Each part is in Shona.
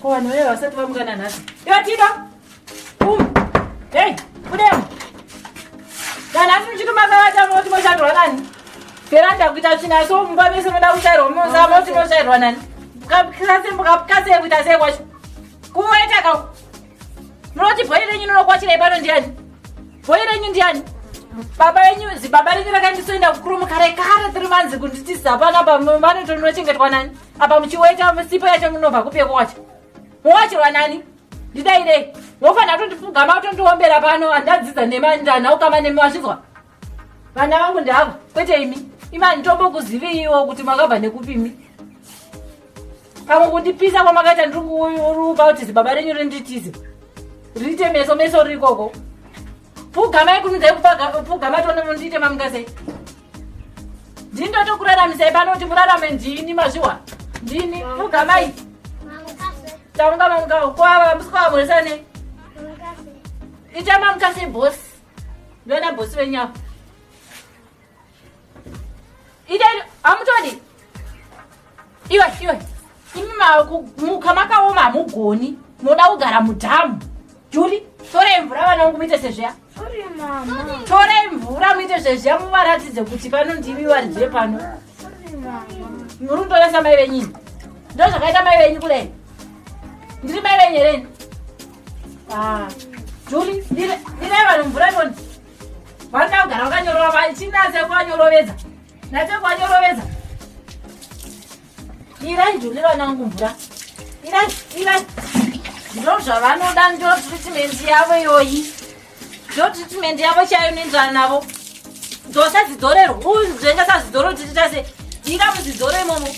Kwani wewe wasati wamgana nasi. Yo Tito. Hey, kudem. Dana mchituma kawacha moti moshatwa nani? Feranda kuita china so mbabe se menda kuchairo monza moti moshatwa nani? Kapkase mukapkase kuita se kwacho. Kuwaita ka. Mroti boyire nyino nokwachira ibano ndiani? Boyire nyino ndiani? Baba wenyu zibaba lenyu rakandisoenda kukurumu kare 3 manzi kunditisa hapana apa mano tonochengetwa nani? Apa muchiwaita musipo yacho munobva kupe kwacho. Mwachirwa nani? Ndidaire. Wofana tondipfugama tondiombera pano andadzidza nemandana ukama nemwashizwa. Vana vangu ndava kwete imi. Imani tombo kuziviwo kuti makabva nekupimi. Kama kundipisa kwamakaita ndikurupa kuti zibaba renyu renditize. Rite meso rikoko. Pfugama ikunudza pfugama tonomundite mamukase. Ndindotokuraramisai pano kuti murarame ndini mazviwa. Ndini pfugama iyi. Taunga kwa msikwa muresane. Ichama mkasi boss. Ndona boss wenya. Ide amutodi. Iwe. Imima mukamaka oma mugoni. Moda kugara mudhamu. Juri, tore mvura vana ngumite sezvya. Sorry mama. Tore mvura muite sezvya muvaratidze kuti pano ndimi warije pano. Sorry mama. Murundolesa mai venyu. Ndo zvakaita mai venyu kule. Ndiri mai venyu reni. Juri, ndire vanhu mvura ndoni. Vanda kugara vakanyorova vachinatse kwanyorovedza. Natse kwanyorovedza. Irai Juri vana vangu mvura. Irai. Ndo zvavanoda ndo treatment yavo iyoyi. Ndo treatment yavo chaiyo nenzana navo. Ndosadzidzorerwa. Zvenga sadzidzoro tichita se. Dira muzidzoro imomo.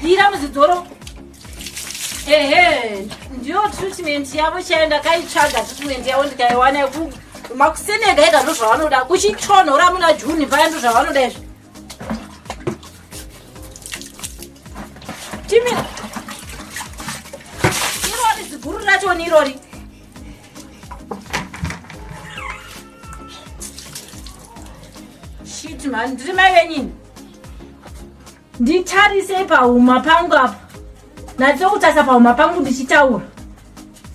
Dira muzidzoro. Ndiyo treatment yavo chaiyo ndakaitsvaga treatment yavo ndikaiwana makusenega ega ndo zvavanoda. Kuchitonhora muna Juni paya ndo zvavanoda izvi. Timira. Guru racho nirori. Shit man, ndiri mai venyu. Nditarise pahuma pangu apa. Natse kutasa pahuma pangu ndichitaura.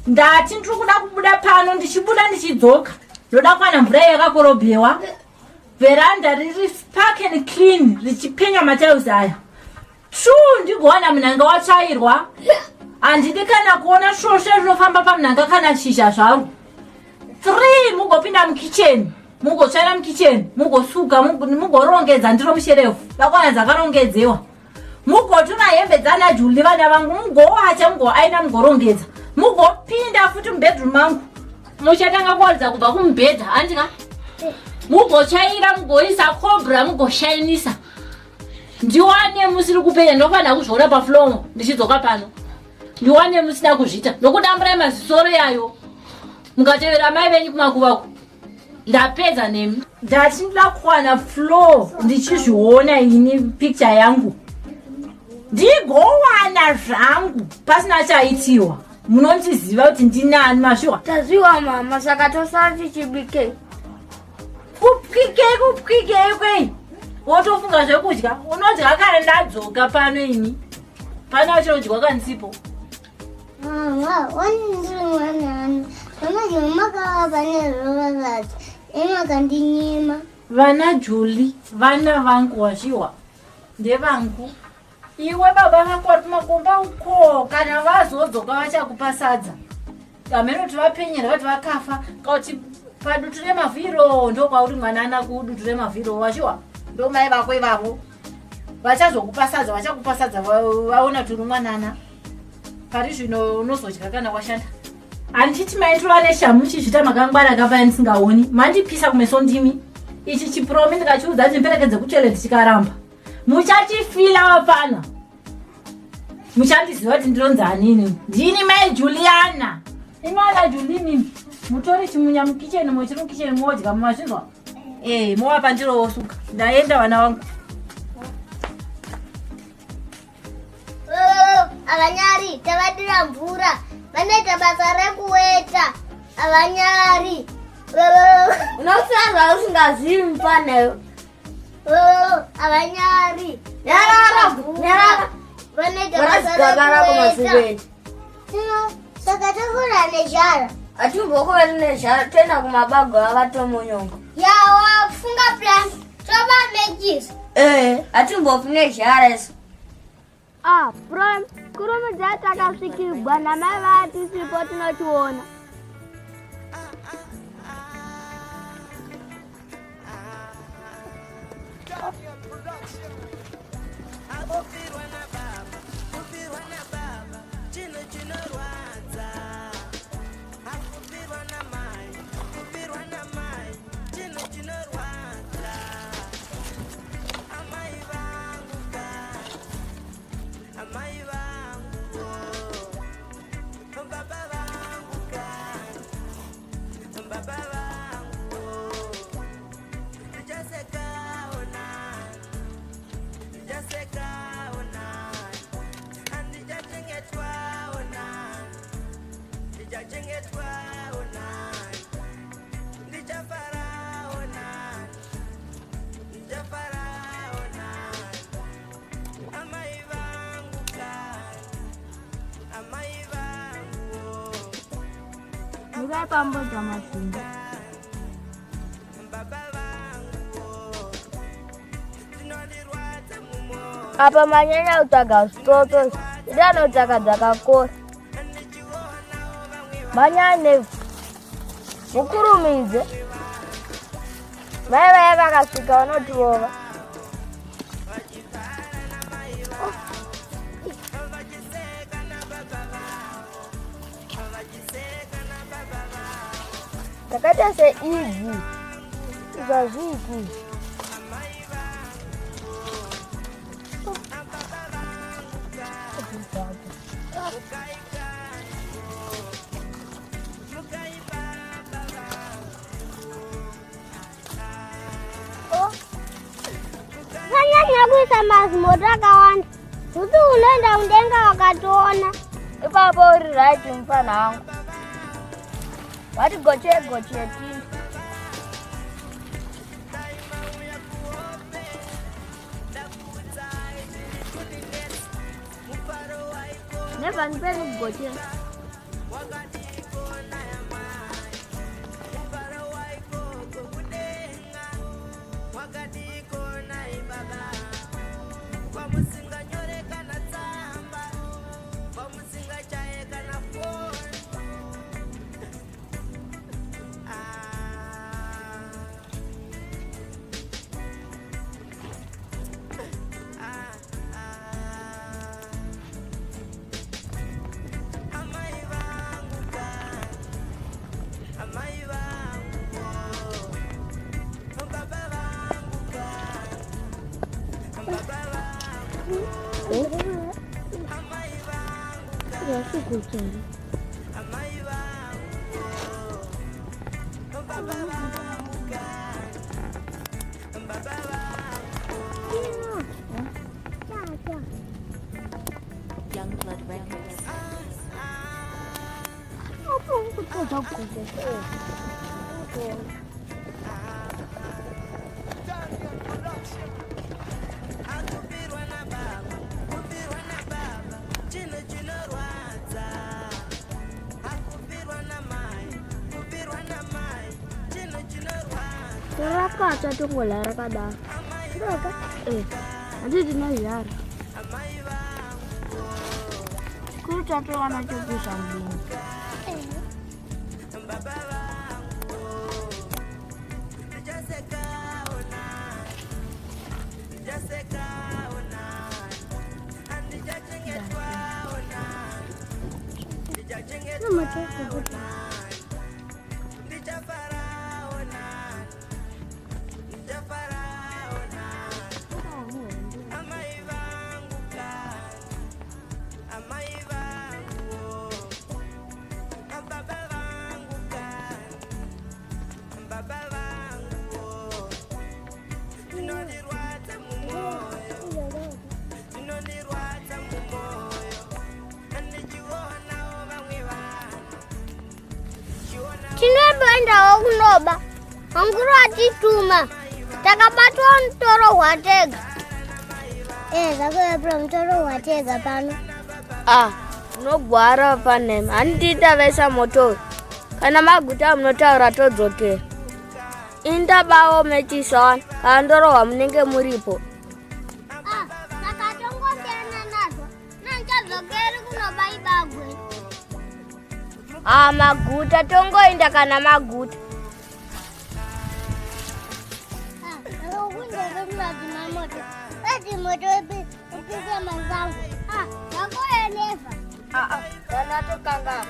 Ndati ndiri kuda kubuda pano ndichibuda ndichidzoka. Ndoda kuwana mvura yakakorobhewa. Veranda riri spark and clean richipenya matiles aya. Ndigowana munhanga watsvairwa. Andidi kana kuona svosve zvinofamba pamunhanga kana shizha zvangu. 3 mugopinda mukitchen, mugotsvaira mukitchen, mugosuka, mugorongedza ndiro musherefu. Vakwana dzakarongedzewa. Mugotuma hembe dzana Juli vana vangu, mugowacha, mugoaina, mugorongedza. Mugopinda futi mubedroom mangu. Muchatanga kuwaridza kubva kumubhedha, handika? Mugotsvaira, mugoisa cobra, mugoshainisa. Ndiwane musiri kupenya, ndofana kuzviona pafloor ndichidzoka pano. Ndiwane musina kuzvita. Nokudamburai mazisoro yayo. Mukatevera mai venyu kumakuvako. Ndapedza nemi. Ndati ndida kuwana floor ndichizviona ini picture yangu. Ndigowana zvangu pasina chaitiwa. Munondiziva kuti ndinani mashuwa. Taziwa mama, saka tosara tichibike. Kupike kwei. Wotofunga zvekudya. Unodya kana ndadzoka pano ini. Pana chodya kanisipo. Mama, Vana Juli, vana vangu washiwa. Ndevangu. Iwe baba vangu watumakomba uko kana vazodzoka vachakupasadza. Kameno tivapenyera vati vakafa. Kauti padutu remavhiro ndo kwauri mwanana kudutu remavhiro washiwa. Ndo mai vako ivavo. Vachazokupasadza, vachakupasadza vaona turi mwanana. Pari zvino unozodya kana washanda. Andichiti maitova neshamu chizvita makangwara kapaya ndisingaoni. Mandipisa kumeso ndimi. Ichi chipromi ndikachiudza ndimperekedze kutoilet chikaramba. Muchatifila wapana. Muchandiziva kuti ndironzani ini. Ndini mai Juliana. Imwana Juli mimi. Mutori chimunya mukitchen mochiri mukitchen modya mumazvinzwa. Mowapa ndiro wosuka. Ndaenda vana vangu. Avanyari, tavadira mvura. Vanoita basa rekuweta. Avanyari. Unosara usingazivi mfanayo. Abanyari. Nyarara. Vasigagara kumasiveni. Saka tokura nejara. Atimboko vetinezhara toenda kumabago avatomonyonga. Yawafunga plan. Toba megis. Atimbofi nezhara isu. Prom, kurumidza takasvikirwa namai vatisipo tinotiona. Mugai pambo jamasini. Apa manyanya utaga stotos. Idano utaka kor. Manyane. Mukurumize. Bye vakasvika vanotiova. Takaita seidzi zvazviki. Kanyanya kuisa mazimoto akawanda. Kuti unoenda mudenga wakatoona. Ipapo uri right mfana wangu. Wati goche tini. Never nipeni goche. Youngblood Records. Rakacha tungola rakada. Raka? Nanti dinayara. Kuchato wanachopisha mjini. Chinwemba taendawo kunoba. Manguru atituma. Takabatwa mtoro hwatega. Zvakuepura mtoro hwatega pano. Unogwara pane. Handita vesa moto. Kana maguta munotaura todzokera. Indabawo mechisona. Kandorohwa munenge muripo. Takatongosiyana nazvo. Nanchadzokeri kunoba ibagwe. Maguta tongoenda kana maguta. Upisa mazangu. Nakoya neva. Kana tokanga.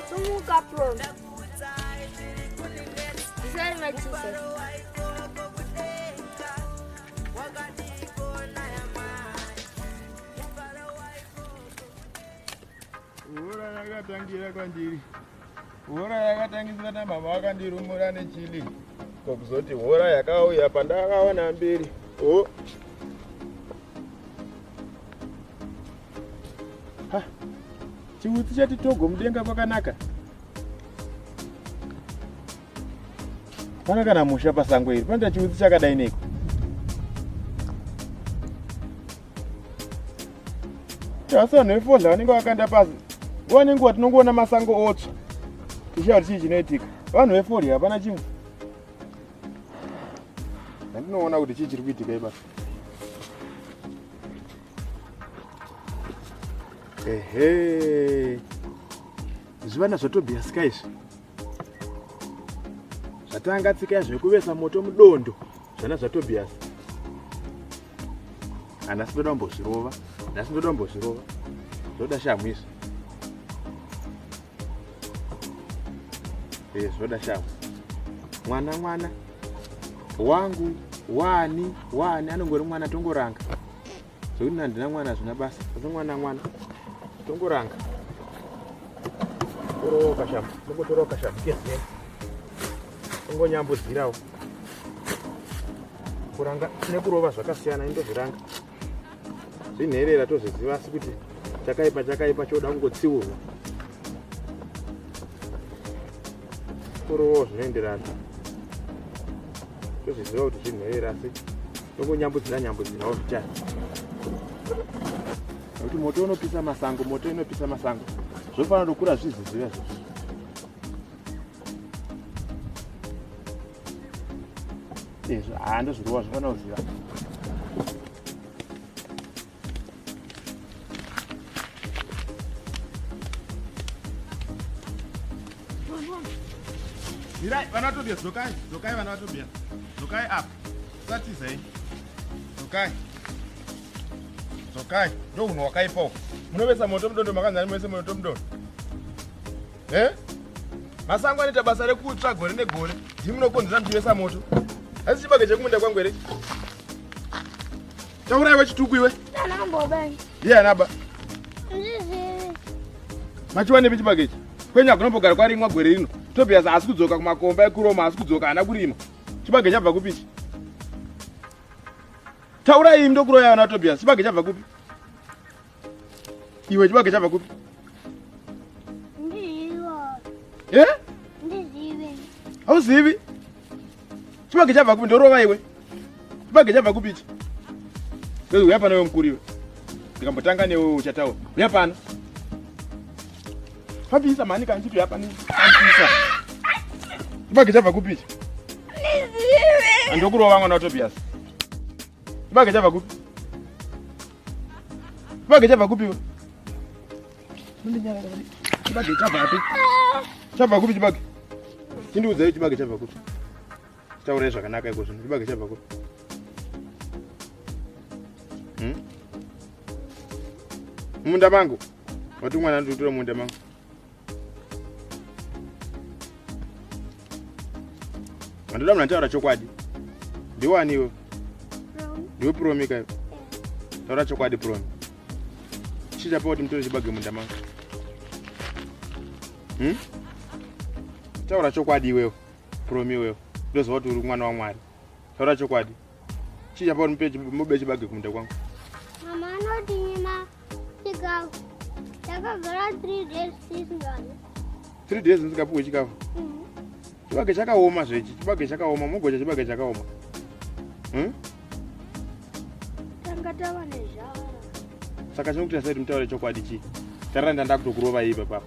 Sumuka pro. Isai machise. Ora yakatangira kwandiri. Hora yakatangisira namama vakandirumura nechili kokuzoti hora yakauya pandakaona mberi. Chiutsi chati togo mudenga kwakanaka. Pana kana musha pasango iri panda chiutsi chakadai neko. Tasanhu vefodla vanenge vakanda pasi. Nguva nenguva tinongoona masango otsva. Tishauri chii chinoitika. Vanhu vefodya hapana chimwe. Handinoona kuti chii chiri kuitika ibasa. Zvivana zvaTobias kaizvi. Zvatanga tsika zvekuvesa moto mudondo. Zvana zvaTobias. Nhasi ndoda kumbozvirova. Zvoda shamhu izvi. Zvoda shamhu. Mwana wangu wani anongori mwana tongoranga. Zvokuti handina mwana zvina basa. Zvokuti mwana tongoranga. Tongotoroka shamhu kezera. Tongonyambudzirawo. Kuranga nekurova zvakasiyana indozviranga. Zvinherera tozoziva asi kuti chakaipa choda kungotsiurwa. Kurovo zvinoenderana. Tozoziva kuti zvinherera asi tongonyambudzirawo zvichani. Nokuti moto unopisa masango. Zvofanira kukura zviziziva zvizvi. Ndozvirova zvofanira kuziva. Mirai, vana vaTobias, dzokai vana vaTobias. Dzokai apa. Satizai. Dzokai. Ndo munhu wakaipawo. Munovesa moto mudondo makanzani munovesa moto mudondo. Masango anoita basa rekutsva gore negore. Ndimunokonzera muchivesa moto. Asi chibage chekumunda kwangu here. Tauraiwe chituku iwe. Ndanakambobai. Ndiye anaba. Ndizivi. Machiwanepi chibage ichi? Kwenya kunombogara kwarimwa gore rino. Tobias haasi kudzoka kumakomba ekuroma, haasi kudzoka haana kurima. Chibage chabva kupi ichi? Taurai ndokuroya vana Tobias. Chibage chabva kupi? Iwe chibage chabva kupi? Ndizivi. Hauzivi? Chibage chabva kupi? Ndorova iwe. Chibage chabva kupi ichi? Uya pano iwe mukuru iwe. Ndikambotanga newe uchataura. Uya pano. Fabisa mani kanchiti uya pano. Chibage chabva kupi ichi? Ndizivi. Andokurova mwana waTobias. Chibage chabva kupi? Chibage chabva kupi iwe? Chibage chabva kupi? Chabva kupi chibage? Chindiudzai chibage chabva kupi? Taurai zvakanaka iko zvino. Chibage chabva kupi? Munda mangu. Wati mwana ndutira munda mangu. Ndoda mnataura chokwadi. Ndiwani iwe? Ndiwe Promika iwe. Taura chokwadi Promi. Chichapa kuti mutore chibage munda mangu. Taura chokwadi iwewe. Promi iwewe. Ndoziva kuti uri mwana waMwari. Taura chokwadi. Chichapa kuti mube chibage kumunda kwangu. Mama anoti nyima Takagara 3 days tisingadyi. 3 days ndisingapuwe chikafu. Chibage chakaoma zvechi, chibage chakaoma, mugocha chibage chakaoma. Tanga tava nezhara. Saka chinokuti asaiti mutaure chokwadi chii. Taranda ndakutokurova ipa papa.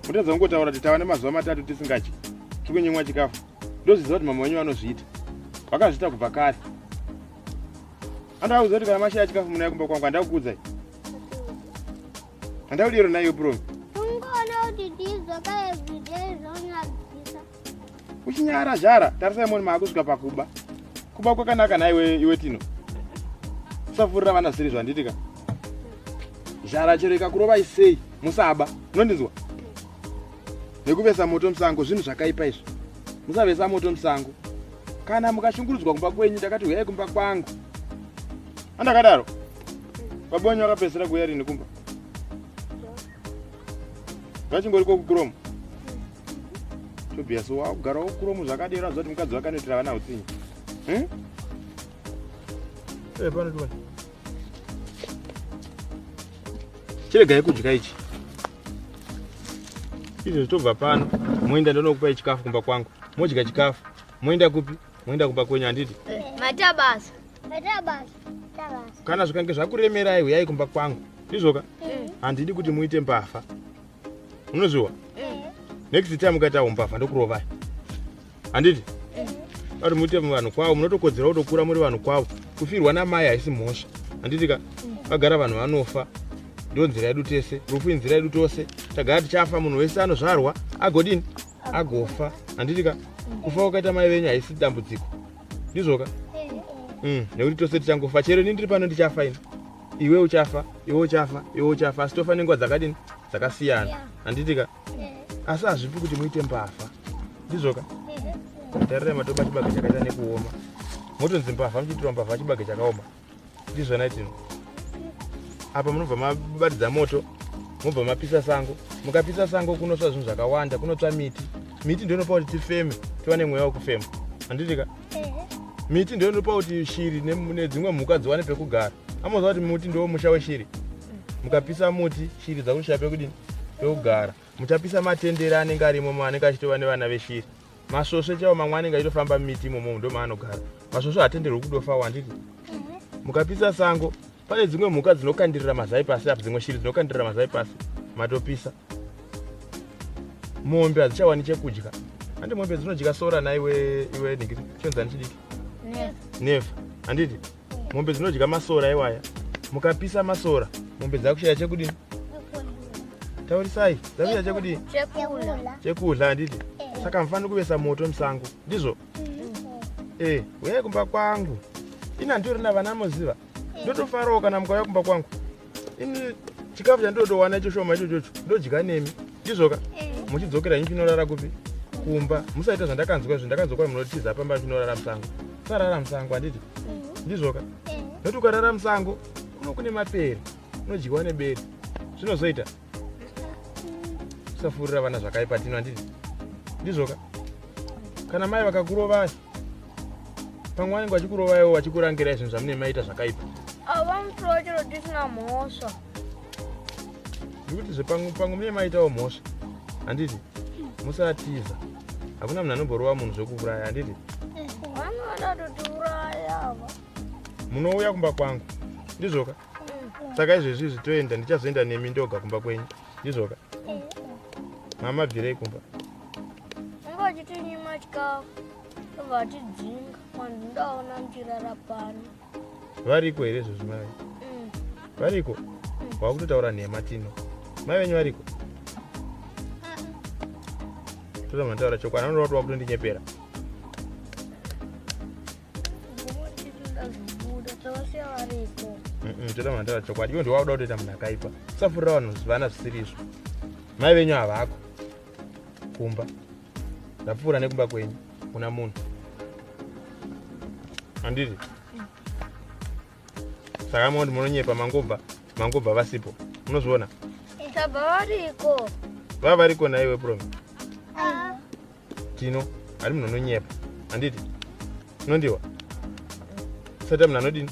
Mutadza kungotaura kuti tava nemazuva matatu tisingadyi. Tikunyimwa chikafu. Ndoziva kuti mama wenyu vanozviita. Vakazviita kubva kare. Andauza kuti kana mashaya chikafu muna kumba kwangu andakukudzai. Andaudiro nayo Promi. Ungoona kuti tizoka everyday zvaunyadzisa. Uchinyara zhara, tarisai moni maakusvika pakuba. Kuba kwakanaka naye iwe Tino. Usafurira vana zviri zvanditika. Zhara chero ikakurova isei, musaba. Unondinzwa? Nekuvesa moto musango zvinhu zvakaipa izvo. Musavesa moto musango. Kana mukashungurudzwa kumba kwenyu takati huyai kumba kwangu. Andakadaro. Babonyo akapesera kuya rini kumba. Ngachingoriko kuKuromu. Tobias wakugara kuKuromu zvakadira zvoti mukadzi wakanoitira vana utsinyi. Pano tuwa. Chiregai kudya ichi. Izvo zvitobva pano. Moenda ndonokupai chikafu kumba kwangu. Modya chikafu. Moenda kupi? Moenda kumba kwenyu handiti? Matabasa. Matabasa. Kana zvikange zvakuremerai huyai kumba kwangu. Ndizvoka? Handidi kuti muite mbavha. Unoziva? Next time mukaita mbavha ndokurovai. Handiti? Ari muite vanhu kwavo, munotokodzera kutokura muri vanhu kwavo. Kufirwa namai haisi mhosva. Handitika? Vagara vanhu vanofa. Ndo nzira yedu tese, rufu inzira yedu tose. Tagara tichafa, munhu wese anozvarwa agodini? Agofa. Handitika? Kufa wakaita mai venyu haisi dambudziko. Ndizvoka? Nekuti tose tichangofa. Chero ini ndiri pano ndichafa ini. Iwe uchafa, iwe uchafa, iwe uchafa. Asi tofa nenguva dzakadini? Dzakasiyana. Handitika? Asi hazvipi kuti muite mbavha. Ndizvoka? Tarirai matoba chibage chakaita nekuoma. Motonzi mbavha muchiitira mbavha chibage chakaoma. Ndizvona Tino. Apa munobva mabatidza moto, mobva mapisa sango. Mukapisa sango kunotsva zvinhu zvakawanda, kunotsva miti. Miti ndio inopa kuti tifeme, tive nemweya wekufema. Handitika? Miti ndio inopa kuti shiri nedzimwe mhuka dziwane pekugara. Amoziva kuti muti ndio musha weshiri. Mukapisa muti, shiri dzakushaya pekudini? Pekugara. Muchapisa matendere anenge arimo anenge achitova nevana veshiri. Masvosve chavo mamwe anenge achitofamba mumiti imomo ndo maanogara. Masvosve hatenderwi kudofa wanditi. Mukapisa sango, pane dzimwe mhuka dzinokandirira mazai pasi, apo dzimwe shiri dzinokandirira mazai pasi. Matopisa. Mombe hadzichawani chekudya. Handi mombe dzinodya sora na iwe ningiri. Chonzani chidiki? Nefa. Handiti? Mombe dzinodya masora iwaya. Mukapisa masora, mombe dzakushaya chekudini? Taurisai, dzakushaya chekudini? Chekudla handiti? Saka mfano kuvesa moto musango. Ndizvo? Uyai kumba kwangu. Ina ndiri na vana moziva. Ndotofarawo kana mukauya kumba kwangu. Ini chikafu chandotowana icho shoma icho chocho. Ndodya nemi. Ndizvoka? Muchidzokera ini chinorara kupi? Kumba. Musaita zvandakanzwa izvo, ndakanzwa munotiza pamba chinorara musango. Sarara musango handiti? Ndizvoka? Noti ukarara musango, kune mapere. Unodyiwa nebere. Zvinozoita? Usafurira vana zvakaipa Tino handiti? Ndizvoka? Kana mai vakakurovai, pamwe vanenge vachikurovaiwo vachikurangirai zvinhu zvamunenge maita zvakaipa. Avamutora chero tisina mhosva. Ndikuti pamwe munenge maitawo mhosva. Handiti? Musatiza. Hakuna munhu anomborova munhu zvokuuraya handiti? Vanoda totiuraya ava. Munouya kumba kwangu. Ndizvoka? Saka izvezvi zvitoenda, ndichazoenda nemi ndoga kumba kwenyu. Ndizvoka? Mama bvirei kumba. Ngachitinyima chikafu. Tobva tidzinga. Vanhu ndaona muchirara pano. Variko here izvozvi mai? Variko? Wakutotaura nhema Tino. Mai venyu variko? Toda mataura chokwadi, anoda kuti wakutondinyephera. Toda mataura chokwadi, iwo ndiwakuda kutoita munhu akaipa. Usafurira vanhu vana zvisiri izvo. Mai venyu havako kumba. Ndapfuura nekumba kwenyu kuna munhu. Handiti? Saka moti munonyepa mangobva vasipo. Munozviona? Tabva variko. Vava variko naiwe Promi. Tino, ari munhu anonyepa. Handiti? Unondiwa? Sata munhu anodini?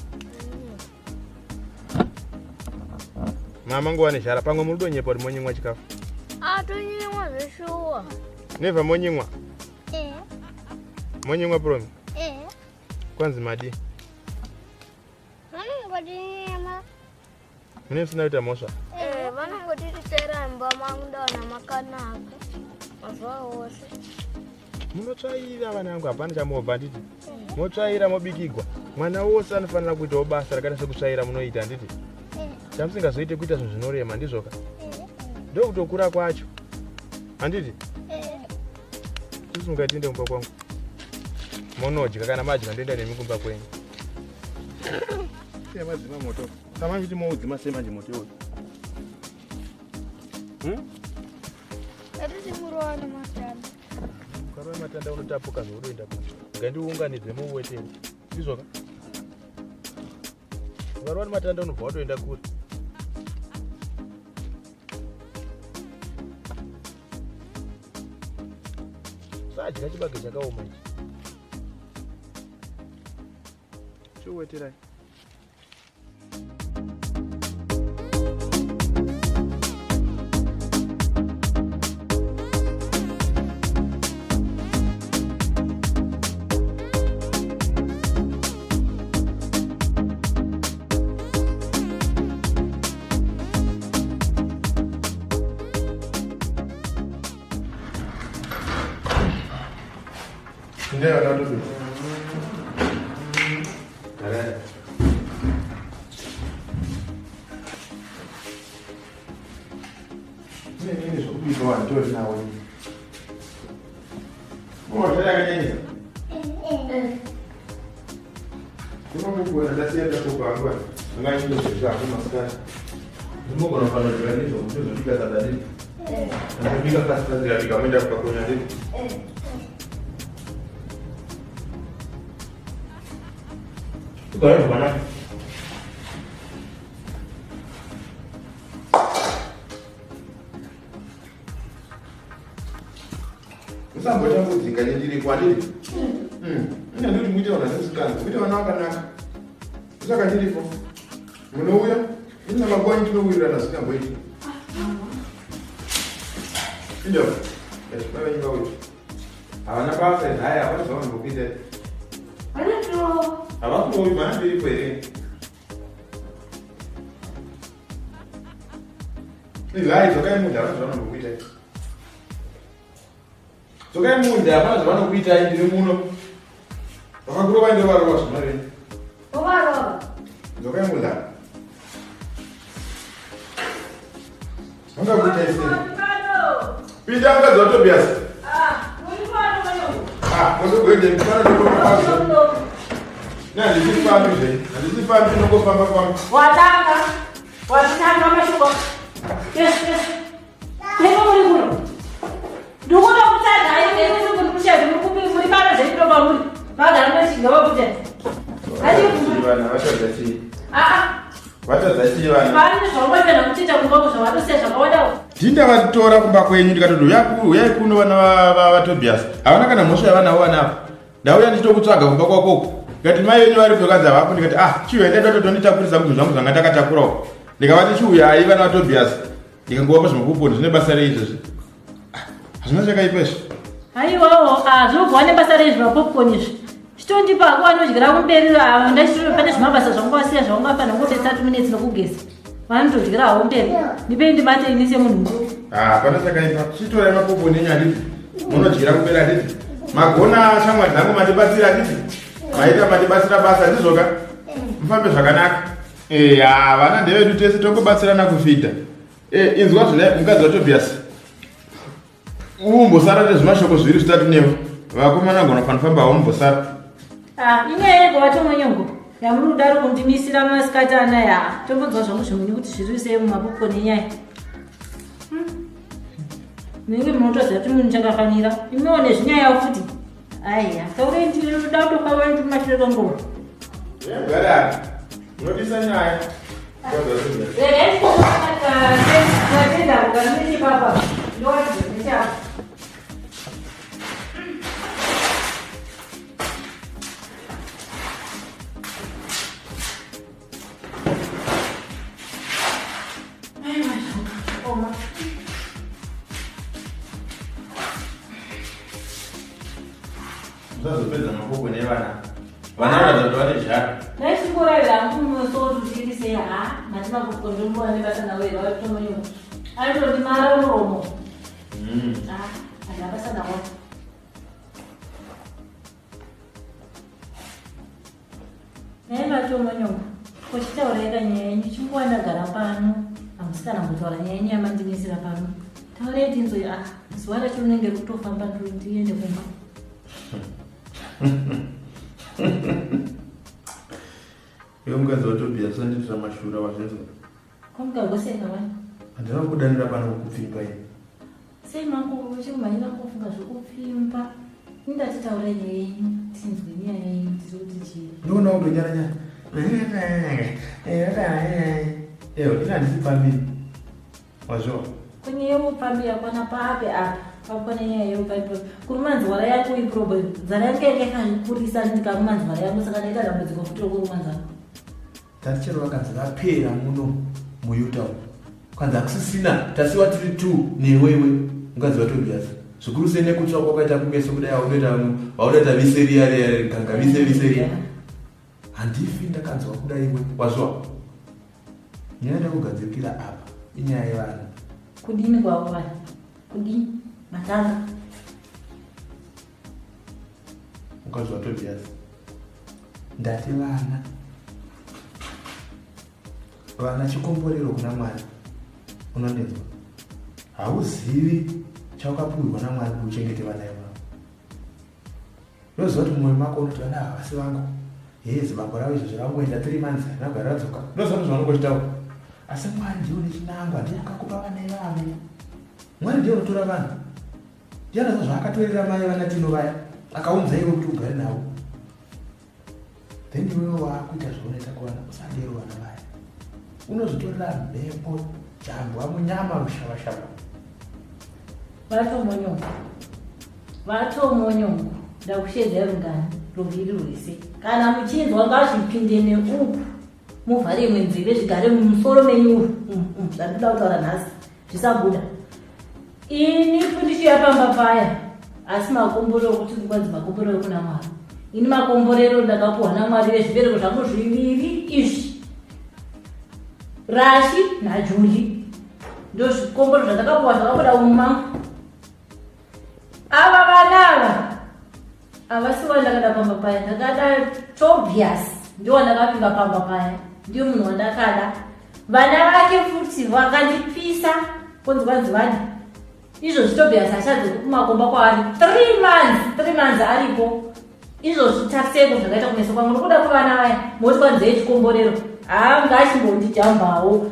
mama nguwane zhara pamwe muri donyepa kuti monyimwa chikafu atonyimwa zvishuwa nevha monyimwa Eh. monyimwa promi Eh. kwanzi madi Vanongodima. mune musina kuita mhosva vanongotititera imba mangu ndaona makanaka mazuva ose. munotsvaira vana vangu hapana chamobva handiti motsvaira mobikigwa mwana wose anofanira kuitawo basa rakaita sekutsvaira munoita handiti chamusingazoite kuita zvinhu zvinorema ndizvoka ndokutokura kwacho handiti isusu mungaitinde kumba kwangu monodya kana madya ndoenda nemi kumba kwenyu madzima moto kamachiti moudzima sei manje moto iwoyo Atisimurowana matanda. ukarova matanda unotapuka zveunoenda kuti ngandiunganidze muuweteni ndizvoka ukarova nematanda unobva watoenda kuri sadya chibage chakaoma ichi chiuweterai Ndio watoto. Tare. Nini sikupi kwa ndio na wewe. Mbona tayari kanyenye? Kama Mungu anataka kwa ngwa. Ngani ndio sasa kama skari. Mungu anafanya gani hizo mchezo piga sadani. Anapiga kasi ya likamenda kwa kwenye nini? Kwa hiyo bwana. Usambo changu zinganyiri kwa nini? Ina ndio mwite wanasikana. Mwite wanakanaka. Usaka nilipo. Mnouya? Ina magwani tunouira na sikambo hili. Ndio. Wewe nyumba wewe. Hawana pasa haya hapo sawa mbukide. Anato. Abapo imana biri kwere. Ni live zokai munda vana kuita. Zokai munda vana kuita ndiri muno. Vakakuru vaende vari vasvinare. Ovaro. Zokai munda. Vanga kuita ise. Pita anga zotobias. Ngokuende mfano ndokupasa. Na ndizifambi nokufamba kwangu. Watanga mashuko. Yes. Lego muri kuno. Ndikuda kutanda ayi kushaya muri kana zviro pamuri. Vagara mashigava kuti. Vana vatadzachi. Vatadzachi vana. Vana zvavanoenda kuchita kumba kuzvavatosiya zvakawanda. Tinda vatora kumba kwenyu ndikatoti uyai kuno vana vaTobias. Havana kana mhosva yavanawo vanapo. Ndauya ndichitokutsvaga kumba kwako. Ngati mai venyu vari pekadza vapo ndikati chiuya ndotonditapurisa kuti zvangu zvanga ndakatakurawo. Ndikavati chiuya ai vana vaTobias. Ndikangovapa zvimapoponi zvine basa reizvozvi. Hazvina chakaipa izvi. Aiwawo zvinobva nebasa rezvimapopcorn izvi. Chitondipa ako anodyira kumberi pane zvimabasa zvangasiya zvaungafanira kungoita 30 minutes nokugeza. Vanotodyira hawo mberi. Ndipei ndibate ini semunhu mukuru. Hapana chakaipa. Chitorai mapoponi enyu handiti. Munodyira kumberi handiti. Magona shamwari dzangu matibatsira handiti. Maita matibatsira basa ndizvoka. Mufambe zvakanaka. Vana ndevedu tese tongobatsirana kufita. Inzwa zvine mukadzi waTobias. Umbosara nezvimashoko zviri zvitatu nevo. Vakomana gona panofamba umbosara. Inyaya yega watomonyongo. Yamuri kudaro kundimisira masikati anaya. Tombonzwa zvangu zvimweni kuti zviri sei mumapopcorn enyaya. Nenge munotoziva kuti munhu chakafanira. Imione zvinyaya futi. Aiya, taurei ndinoda kutokawa ndimashure kwangoma. Gara. Munodisa nyaya. koma. Uzazopedza maboko nevana. Vana vanozoto vane jara. Naisingorayira mfumo sotuchirise matima kukondomboa nebasa nawe vatomonyuka. Anototi mara muromo. Andabasa nawo. Naye vatomonyuka. Kuchitaura nyaya yenyu chimbowa ndagara pano. Amusikana kutaura nyaya yenyu yamandimisira pano. Taurei tinzo zuva racho rinenge kutofamba ndiende kumba. Iwe mukadzi watobhiya sanditira mashura wazvinzwa. Kwamukagoseka vani? Handina kudanira pano kukupfimba ini. Sei mangu chimanyira kufunga zvokupfimba. Indati taura nyaya yenyu, tinzwe nyaya yenyu, tiri chii. Ndoona kutonyara nyara. Ina handisipambiri. Wazviwa? Kwenye yemupambi yakwana pape apa. Pakwana nyaya yemupambi. Kurumanzwara yangu iproblem. Zara yangu yakandikurisa ndikarumanzwara yangu saka ndaita dambudziko kutiro kurumanzwara. Tatichero vakanzi vapera muno muyutawo. Kwanza kusisina tasiwa tiri 2 newewe mukadzi watobiyasa. Zvikuru sei nekutsva kwakaita kumeso kudai aunoita viseriya ganga viseriya. Handifi ndakanzwa kudai iwe wazwa. Nyaya ndakugadzikira apa inyaya yevana. Kudini kwavo vana? Kudini? Matanga? Mukadzi watobiyasa. Ndati vana. Vana chikomborero kuna Mwari. Unondenzwa? Hauzivi chawakapuhwa naMwari kuti uchengete vana ivavo. Ndoziva kuti mumwoyo mako unoti vana ava vasi vangu. Zimbabwe ravo izvo zvakangoenda 3 months nagara radzoka. Ndoziva kuti zvavanongochitaura. Asi Mwari ndiye une chinangwa, ndiye akakupa vana ivavo. Mwari ndiye unotora vanhu. Ndiye anazva zvaakatorera mai vana tino vaya. Akaunza iwe kuti ugare navo. Then iwewe waakuita zvaunoita kuvana usadero vana vaya. Unozotorera mhepo jambwa munyama rushavashava. Vatomonyongo ndakushedzai rungano ruviri rwese. Kana muchinzwa ngazvipinde neuku muvhare mwenzeve zvigare mumusoro menyuru. Zvandinoda kutaura nhasi zvisabuda. Ini fundichiya pamba paya asi makomborero kuti ndikwanzi makomborero kuna Mwari. Ini makomborero ndakapuhwa naMwari vezvibereko zvangu zviviri izvi. Rashi naJuli ndo zvikomborero zvandakapuhwa zvakabuda mumangu. Ava vana avasi vandakada pamba paya, ndakada Tobias ndio wandakapinga pamba paya, ndio munhu wandakada. Vana vake futi vakandipisa kunzi vani izvozvi Tobias achadze kumakomba kwaari 3 months aripo. Izvozvi tariseko zvakaita kumeso kwangu nokuda kuvana vaya moti kwanzei chikomborero ngachimbondijambawo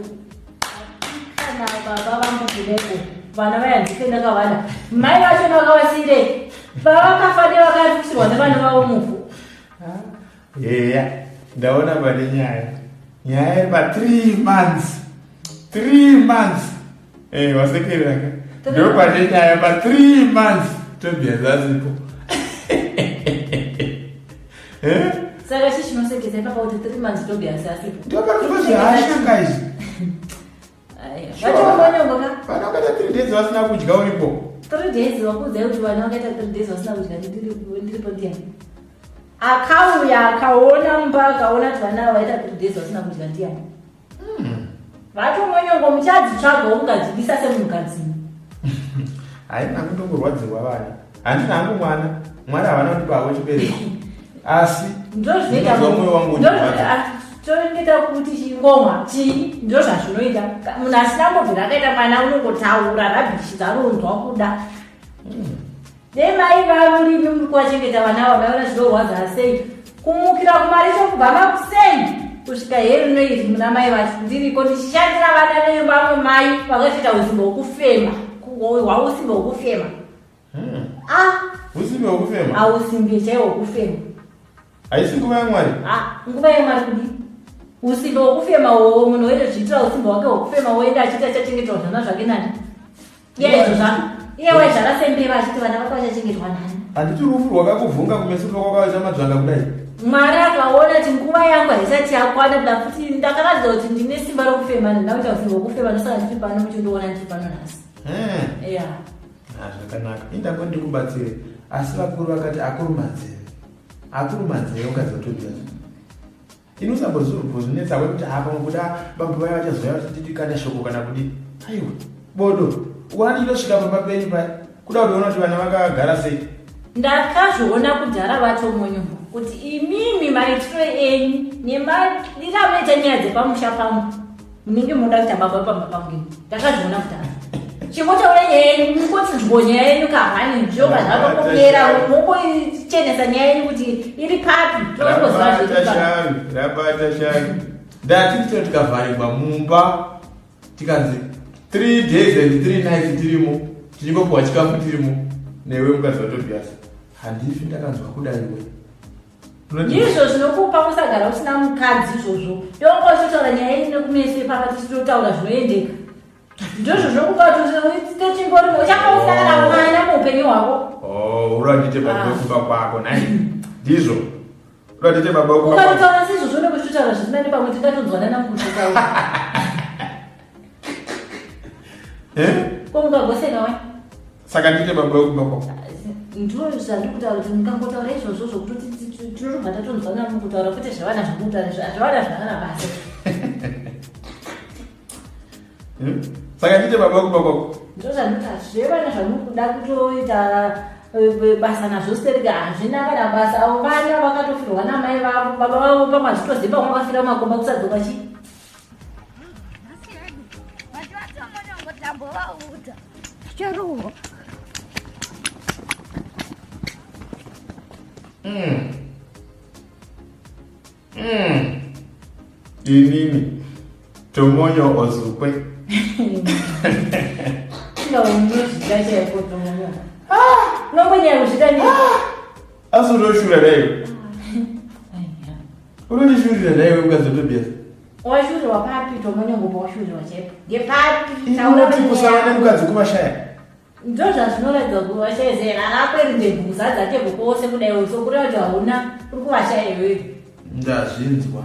kana baba vangu kudeko. Vana vaya ndifenda kavana mai vacho vakavasire vavakafa nevakarushirwa nevana vavo mufu. Ndaona pane nyaya yepa 3 months wasekeraka ndo pane nyaya yepa 3 months Tobias asipo. Saka chichinosekesa ipakakuti 3 months Tobias asipo ndopakutoziashanga izvi. Vatomonyongoka vana vakaita 3 days vasina kudya uripo. 3 days wakuziva kuti vana vakaita 3 days vasina kudya ndiripo ndiani? Akauya akaona mumba akaona kuti vana vaita 3 days vasina kudya ndiani? Vatomonyongo muchadzitsvaga mungadzivisa semunhukadzini. Haina kutongorwadzirwa vana. Handina hangu mwana. Mwari havana kutipawo chibereko. Asi ndozvinoita mwoyo wangu toita kuti chingomwa chii ndo zvazvinoita. Munhu asina mubvira akaita mwana unongotaura rabhishi dzaronzwa kuda. Dei mai vamurimi muri kuvachengeta vana vavaona zvinorwadza sei. Kumukira kumari chokubva makuseni kusvika heri noiri muna mai vacho ndiriko ndichishandira vana vevamwe mai vakatoita usimbe hwokufema. Hwausimbe hwokufema. Usimbe hwokufema? Hausimbe chaiwo hwokufema. Haisi nguva yaMwari? Nguva yaMwari kudi. Usimbe hwokufema hwohwo munhu oita zviitira usimbe hwake hwokufema woenda achiita chachengetwa zvana zvake nani? Iye zvako. Iye waizvara sembeva achiti vana vake vachachengetwa nani? Handiti rufu rwakakuvhunga kumeso kwako kwakaita madzvanga kudai? Mwari akaona kuti nguva yangu haisati yakwana kuda futi ndakaratidza kuti ndine simba rokufema ndauita simba rokufema ndosaka ndiri pano muchindoona ndiri pano nhasi. Yeah. Zvakanaka. Indako ndikubatsire. Asi vakuru vakati akurumanzere. Akurumanzere ungazotodzwa. Inosambozvinetsa kuti apa mukuda bambo vaya vachazoya kuti kana shoko kana kudi. Aiwa. Bodo. Ukwani inosvika papenyu paya. Kuda kuona kuti vana vakagara sei. Ndakazviona kudhara vacho munyumba kuti imimi maitiro enyu nemariramunoita nyaya dzepamusha pangu munenge munoda kuita baba pamba pangu. Ndakazviona kudhara. Chimotaura nyaya yenyu mungoti nyaya yenyu kahani zvoga zvakongera mungochenesa nyaya yenyu kuti iri papi rabata shanu ndatiti tikavharirwa mumba tikanzi 3 days and 3 nights tirimo tichingopuwa chikafu tirimo newe mukadzi waTobias handifi ndakanzwa kudai iwe ndizvo zvinokupa kusagara usina mukadzi izvozvo ndongototaura nyaya yenyu nekumese papa tichitotaura zvinoendeka ndizvo zvinokupa kuti chingorimo uchakausangana mwana muupenyu hwako. Uradite baba wekufa kwako nai ndizvo uradite baba wekufa kwako ukatotaura sizvozvo nekuchitotaura zvisina nepamwe tingatonzwana namukutotaura komungagosena wai saka ndite baba wekufa kwako ndiro zvandikutaura kuti mukangotaura izvozvo zvokuti tinotobva tatonzwana mukutaura kwete zvavana zvakutaura zvavana zvavana basa. Saka ndite baba wekufa kwako ndiro zvandikuti zvevana zvamukuda kutoita basa nazvo serega hazvina kana basa avo vana vakatofirwa namai vavo baba vavo pamazvitozipa mwakafira makomba kusadzoka chii. Inini Tomonyo ozukwe unozvita chaiko Tomonyo unombonyanya kuzvita nei asi unoshura naiwe unondishurira naiwe ukazotobiasa washurirwa papi Tomonyo ngomba washurirwa chaipo ngepapi taurati kusava nemukadzi kumashaya ndo zvazvinoratidza kuti washayezera akakweri ndebhuza dzake vokose kudai sokureva kuti hauna uri kuvashaya iwewe ndazvinzwa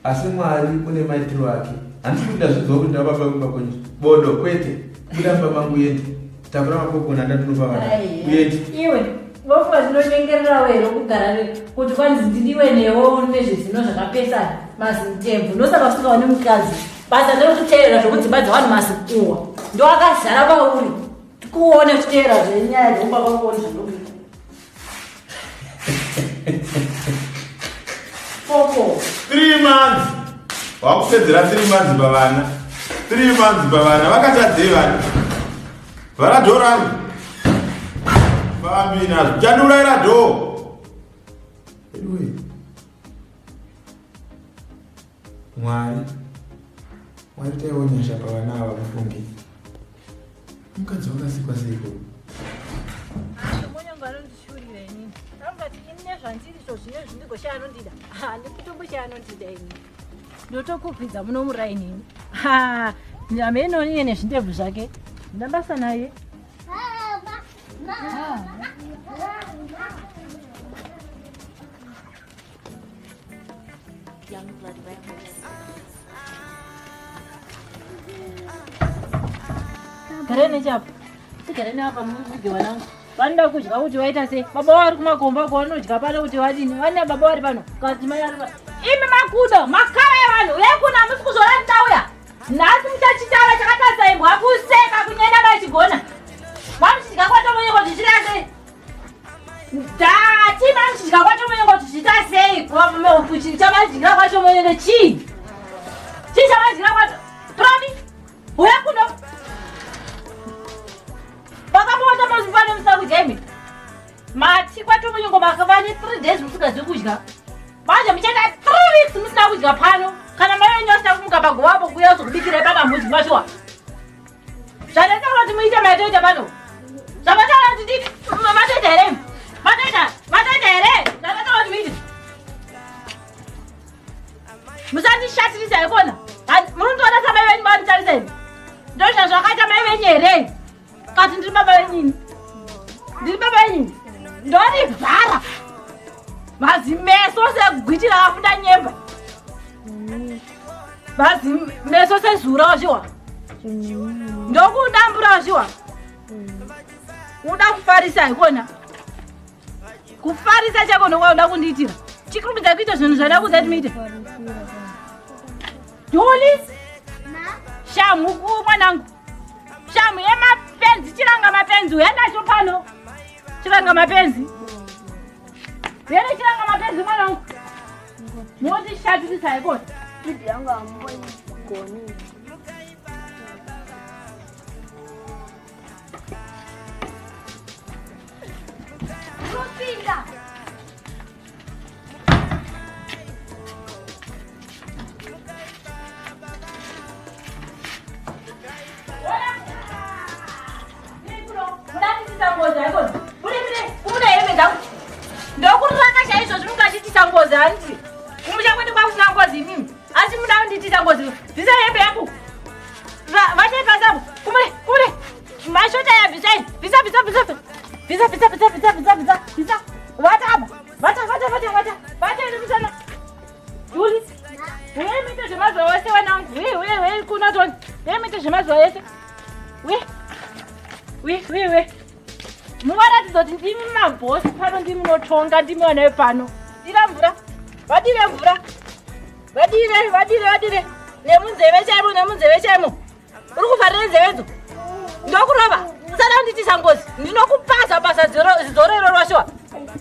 asi Mwari kune maitiro ake handisi ndazvidzwa kuti ndababa kumba kwenyu bodo kwete kuda baba mangu yende takura mapokona ndatunopa vana uyende iwe vofunga zvinonyengerera wero kugara kuti kwanzi ndidiwe newo nezvezvino zvakapesana mazitembu nosaka kusvika wane mukadzi basa nekuteerera zvokudzimba dzavanhu masikuwa ndo akazara pauri tikuone kuteera zvenyaya dzekubaba kuoni zvinokuita foko 3 months wakupedzera 3 months pavana 3 months pavana vakatadzei vana varadhorangu vambinazvo chandiurayira dhoo anyway Mwari taionyesha pavana ava mufungi mukadzi wakasikwa seiko vanondishurira inini angati ine zvandiriso zvine zvindigoshaya anondida ndikutomboshaya anondida inini ndotokukwidza muno murainini nyama inoniye nezvindebvu zvake ndabasa naye garene chapo tigarene apa muge wanangu vanoda kudya kuti vaita sei baba vari kumakomba kwavanodya pano kuti vadini vane baba vari pano kati mai vari pano imi makudo makava evanhu uyai kuno hamusi kuzora nditauya nhasi muchachitaura chakatarisa imbwa kuseka kunyenda vachigona mamuchidya kwatomonyeko zvichita sei ndati mamuchidya kwatomonyeko zvichita sei chamadyira kwatomonyeko chii chii chamadyira kwato promi uyai kuno vakamboota mazipano musakudyaimi mati kwatomonyeko makavane 3 days musingazi kudya manje muchaita 3 weeks musina kudya pano kana mai venyu vasina kumuka pagovapo kuya uzokubikirai pakamudzi mashuwa zvadataura kuti muite maitoita pano zvamataura kuti dii matoita here matoita here zvadataura kuti muite musandishatirisai ikona munondoona samai venyu mavanitarisai ndozva zvakaita mai venyu here kati ndiri baba venyini ndiri baba venyini ndorivhara Mazi meso segwitira afunda nyemba. Mazi meso sezura zviwa. Ndokudambura zviwa. Uda kufarisa ikona. Kufarisa chako ndokwauda kundiitira. Chikurumidza kuita zvinhu zvada kuzati muite. Julie. Shamu mwanangu. Shamu yemapenzi chiranga mapenzi uyendacho pano. Chiranga mapenzi. Yene chiranga mapenzi mwanangu. Moti shatisisa ikona. Kuti yangu amboni goni. Kupinda. Ndokuraka chaizvo zvinongachitisa ngozi hanzi. Umuchakwende kwakuna ngozi imimi. Asi muda kunditisa ngozi. Bvisa hembe yako. Vachaipasabo. Kumure. Mashota ya bvisai. Bvisa. Bvisa. Vata. Vata irimusana. Julie. Wewe mite zvemazuva ese wanangu. Wewe kuna toni. Wewe mite zvemazuva ese. We. Muvaratidza kuti ndimi mabhosi pano ndimi munotonga ndimi wanayo pano. Dira mvura. Vadire mvura. Vadire. Nemunzeve chaimo. Uri kufarira nzevedzo. Ndokurova. Usada kunditisa ngozi. Ndinokupasa basa zizoro iro rwashiwa.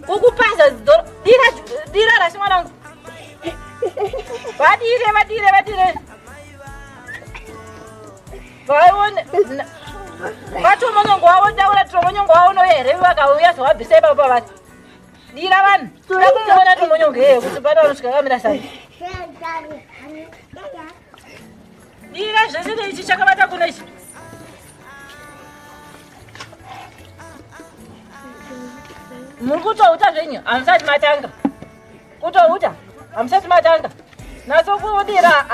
Kukupasa zizoro. Dira rashi mwanangu. Vadire. Vaione. Vatomonyongo wavo ndaura tomonyongo wavo nohere vakauya zvawabvisai baba vati. Dira vanhu. Toda kumuona tomonyongo yeye kuti pana unosvika kamira sai. Dira zvese neichi chakavata kuno ichi. Muri kutouta zvenyu hamusati matanga. Kutouta hamusati matanga. Naso kudira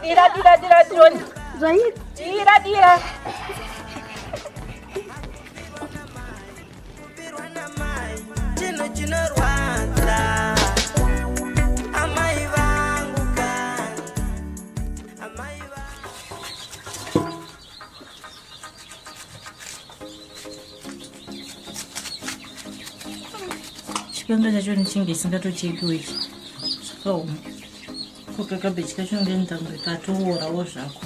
dira tironi. Dira. Chikanga chacho nechingezi ngatochekiwo ichi. Zvakaoma. Kuka kabeji kacho ngendango katoораwo zvako.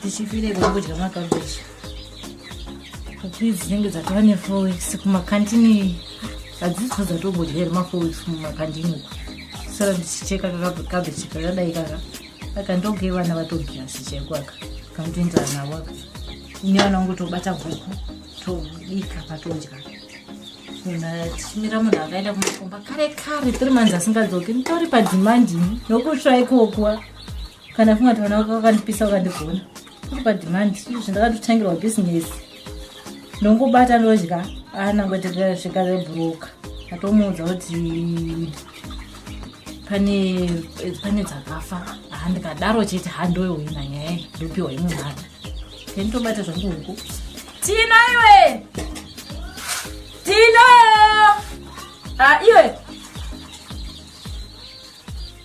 Tichifire kudya makabeji. Please dzinenge dzatova ne4 weeks kumakantini. Hadzisi dzatombodya ma4 weeks mumakantini. Saka ndichicheka kabeji kakadai kaka. Akandoge vana vatodya sichekwaka. Kamutoendera nawo aka. Unewana wangu tobata guku. Tobika patodya. Tichimira munhu akaenda kumakomba kare 3 months asingadzoki. Nditori padhimandi nokutsva ikokwa. Kana funga tona wakandipisa wakandigona. Uri padhimandi. Izvi ndakatotangirwa business. Nongobata ndodya. Nangotekera svika rebhuroka. Atomuudza kuti pane dzakafa. Ndikadaro chete handoiwina nyaya ndopiwa imwe mhaka. Ndinotobata zvangu huku. Tina iwe! Tina! Iwe!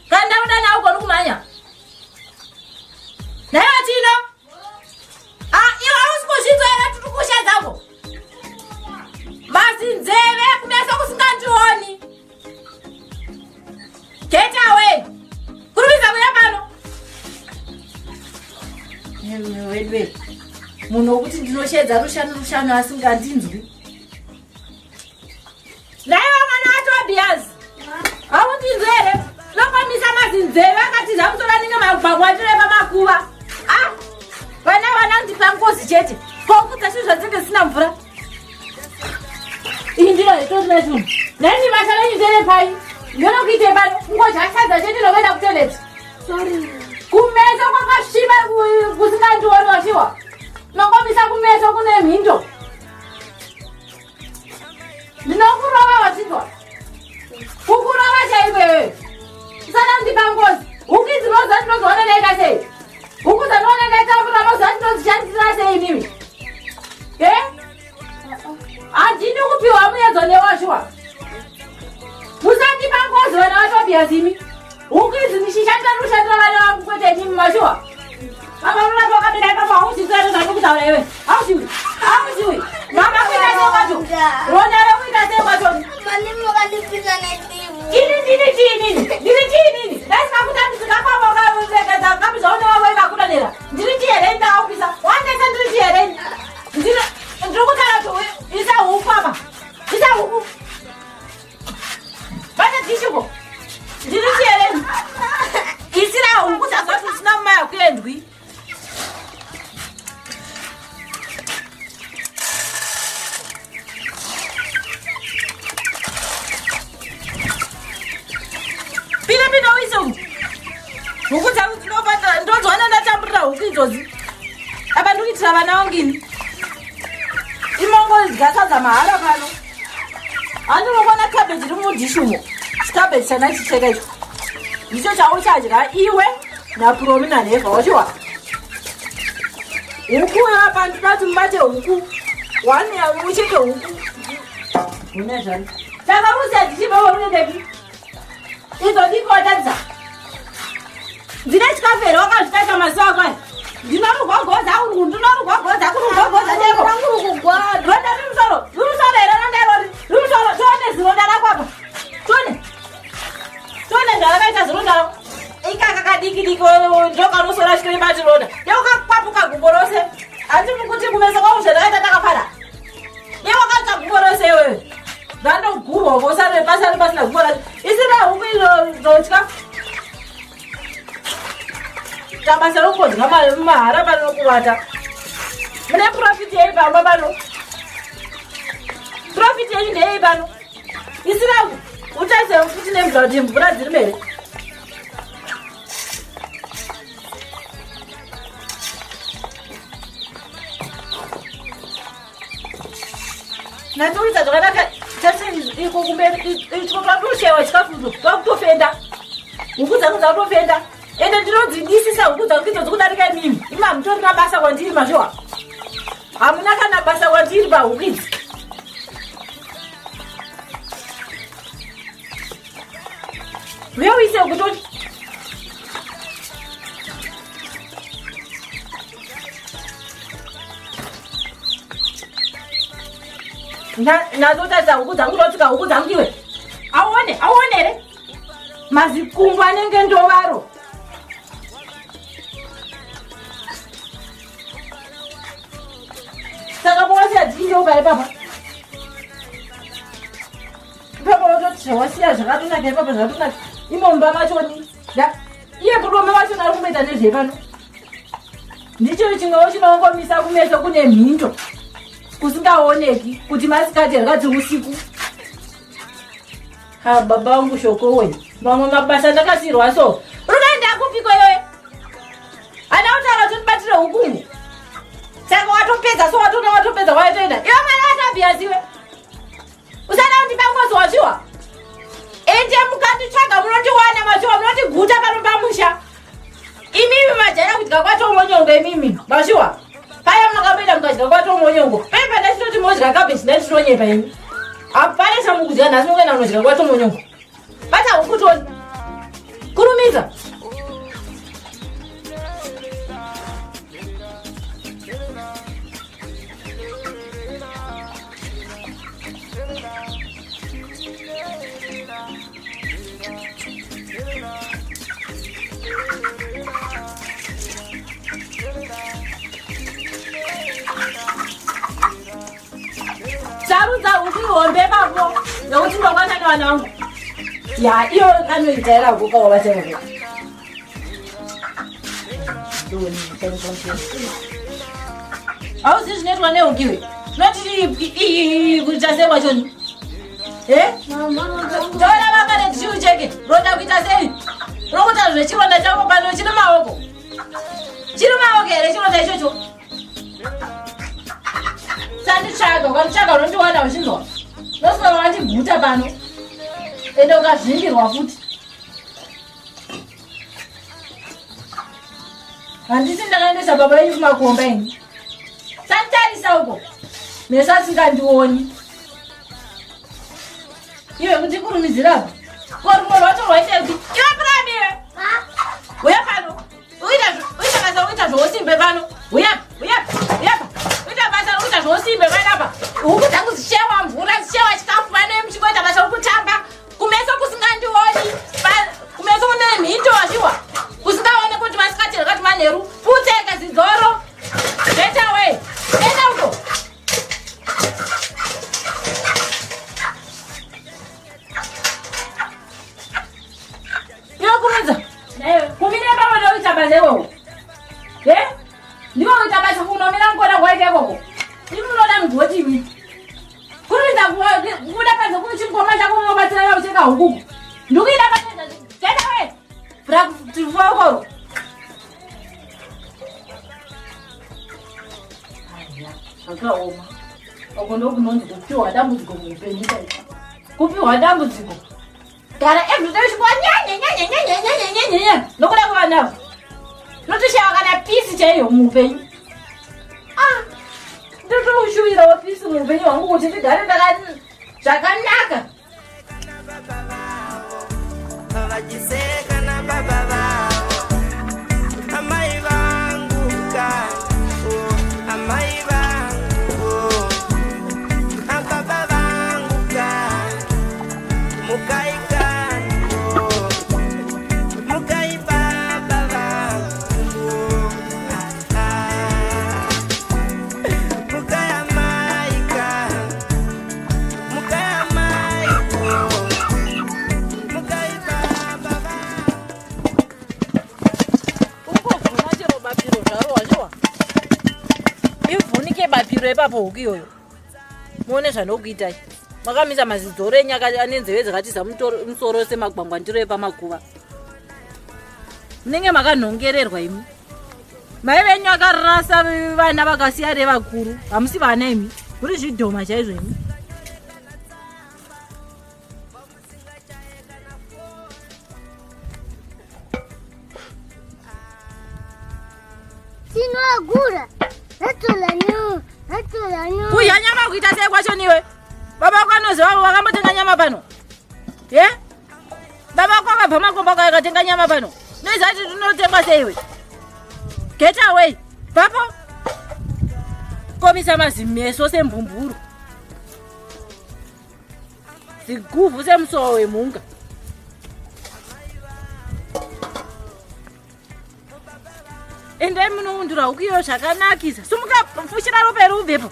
Kanda uda nawo koni kumanya. Naiwa Tina! Iwe hausikuzvizwa tutukusha dzako. Mazinzeve kumeso kusingandioni. Get away! Kurubiza kuya pano. Wait. Munhu wokuti ndinoshedza rushano asingandinzwi. Naiva mwana waTobias. Haundinzwi here? Lokomisa mazinzeve akatiza kutora ninge magwagwatire pamakuva. Vana ndipa ngozi chete. Kokudza zvinhu zvinenge zvisina mvura. Iyi ndiro yetorina zvinhu. Nani basa renyu nderepai? Ndinokuite pano kungodya sadza chete nokuenda kutoilet. Sorry. Kumeso kwakasviba kusingandioni washiwa. Nokomisa kumeso kune mhindo. Ndinokurova wachidwa. Kukurova chaiwe. Usada kundipa ngozi. Huku dzinoza ndinozooneka sei? Huku dzanooneka tambura moza ndinozishandisira sei mimi? Handini kupiwa muyedzo newashiwa. Musandipa ngozi. zimi. Ukizi nishishanga rusha vana wangu kwete nyinyi mashua. Mama mna kabila kama hausizoea za kutaona wewe. Hausiwi. Mama kwenda sema tu. Rona leo kwenda sema tu. Mwalimu kanipita na timu. Nini? Lazima kutandika kama baba unataka kabisa ona wewe kakula nera. Ndiri tiere au kisa. Wanda sandiri tiere. Ndiri ndokutala tu isa huko hapa. Isa huko. Bana tishuko. Ndiri tiere. Isira huko sasa tusina maya kwendwi. Pina wiso. Ukuza uzinobata ndozwana ndatamburira ukidzozi. Abantu kitira vana wangini. Imongo zigasaza mahara pano. Andinokwana cabbage iri mudishumo. Cabbage chana chicheka icho. Icho chawo chadya iwe naPromina neva wachiwa. Huku abantu bati mbate huku. Wani ya ucheke huku. Unezani. Saka musa dzichibawo unendeki. Izo ndikotadza. Ndine chikafero wakazvitaita mazuva kwai. Ndinorugogodza kurugogodza cheko. Ronda rumusoro here rondarori. Rumusoro tione zironda rakwapa. Tione ndarakaita zironda. Ikaka kadiki ndokanosora chikiri bati ronda. Yewakakwapuka gumbo rose. Ati mukuti kumesa kwauzve ndakaita takafara. Yewakaita gumbo rose wewe. Dando guru bosare pasina gura. Isira huko zochika. Tabasa roko ngama mahara bano kuwata. Mene profit yei baba bano. Profit yei ndei bano. Isira utaze ukuthi nemblodi mbura dzirimere. Natulita zvakanaka. Tasi iko kumberi ichokandoshewa chikafuzo kwakutofenda ukudza kutofenda ende ndinodzidisisa ukudza kukidzo kudarika mimi ima mutori na basa kwandiri mashowa hamuna kana basa kwandiri pahukidzi uyeuise kutoti nazotadza huku dzangu totsika huku dzangu iwe aonere mazikumbu anenge ndovaro saka povasiya dzichinjeuka ipapa ipapa vototi zvawasiya zvakatonaka ipapa zvakatonaka imomba machoni iye kurome wachona ari kumboita nezvepano ndicho chimwewo chinoongomisa kumeso kune mhindo kusingaoneki kuti masikati rakati usiku. Ha baba wangu shoko wewe. Mama mabasa ndakasirwa so. Unaenda kupiko wewe. Ana utara tunibatire hukumu. Saka watopedza so watopedza waitoenda. Iwe mwana atabiaziwe. Usana undibangozo wachiwa. Ende mukanditsvaga munondiwana machiwa munondiguta panomba musha. Imimi majaya kuti kakwato monyongo imimi. Machiwa. Paya makabuda mukadya kwato monyongo. Pepa ndachitoti modya cabbage ndachitonyepa imi. Apana chamukudya nhasi mungena munodya kwato monyongo. Bata hukutoni. Kurumiza. Sarudza ukihombe papo nokuti ndokwana nevana vangu. Ya iyo kanoitaira kuka wavatenga. Auzi zvinoitwa neukiwe. Noti kuita sei wachoni? Ndora vakane tichiucheke. Ronda kuita sei? Rokuta zvechironda chako pano chiri maoko. Chiri maoko here chironda ichocho. Sandichaga ukandichaga unondiwana uchinzwa. Nosora wandiguta pano. Ende ukazvimbirwa futi. Handisi ndakaendesa baba venyu kumakomba ini. Sanditarisa uko. Meso asingandioni. Iwe kuti kurumizira apa. Kormo loto waite. Iwe prami. Uya pano. Uita zvosimbe pano. Uya. Uita basa uita zvosimbe pano apa. Ukuda kuzishewa mvura, zishewa chikafu pano mchikoita basa ukutamba. Kumeso kusingandioni. Kumeso une mhito washiwa. Kusingaone kuti masikati rakati maneru. Puteka zizoro. Get away. Get out. Kumine baba ndo itabaze wo. Ndiwo itabaze kuno mina ngora kwaite wo. Imunoda mgoti mi. Kurinda kuda paze kuchingoma chako ngobatira yawo cheka hukuku. Ndukida paze. Get away. Bra tivoko. Akaoma. Okondo kunonzi kupiwa dambudziko mupenyu. Kupiwa dambudziko. Gara every day she nya. Nokuda kuwana. Notisha kana pisi chayo mupenyu. Ndoto ushuira wa pisi mupenyu wangu kuti ndigare ndakati zvakanaka. Vajiseka na baba vao. Amai vangu kangu. Amai vangu. Baba vangu kangu. Mukai kangu. Mukai baba vangu. Mukai amai kangu. Mukai amai kangu. Mukai baba vangu. Ukuvhuna chero bapiro zvaro wazviwa. Ivhunike bapiro ipapo huku iyoyo. Muone zvanokuitai. Makamisa mazidzoro enyaka anenzeve dzakatiza musoro semagwangwandiro epamakuva. Munenge makanhongererwa imi. Mai venyu akarasa vana vakasiya revakuru. Hamusi vana imi. Muri zvidhoma chaizvo imi. Sinogura. Kuya nyama kuita sei kwacho niwe? Baba kwanoziva wakambotenga nyama pano. Baba kwakabva makomba akatenga nyama pano. Nezati tinotengwa seiwe. Get away. Papo. Komisa mazimeso sembumburu. Ziguvu semsowo wemunga. Ende munondura ukiyo zvakanakisa. Sumuka fushira rope rubvepo.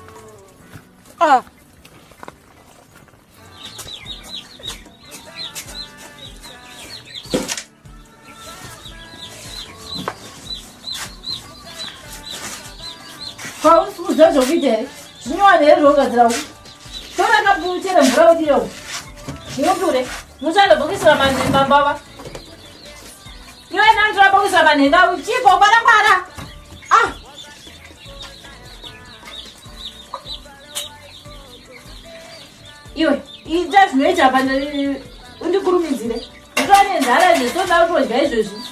Pausuza zvokite. Zvinowana here zvogadzira uku. Tora kapuchera mvura utirewo. Ndinoture. Mushanda bokisira manhenga mbava. Iwe nanzira bokisira manhenga uchipo kwara. Iwe, ita zvinoita pana undikurumidzire. Nditone nzara ndoda kutodya izvozvi.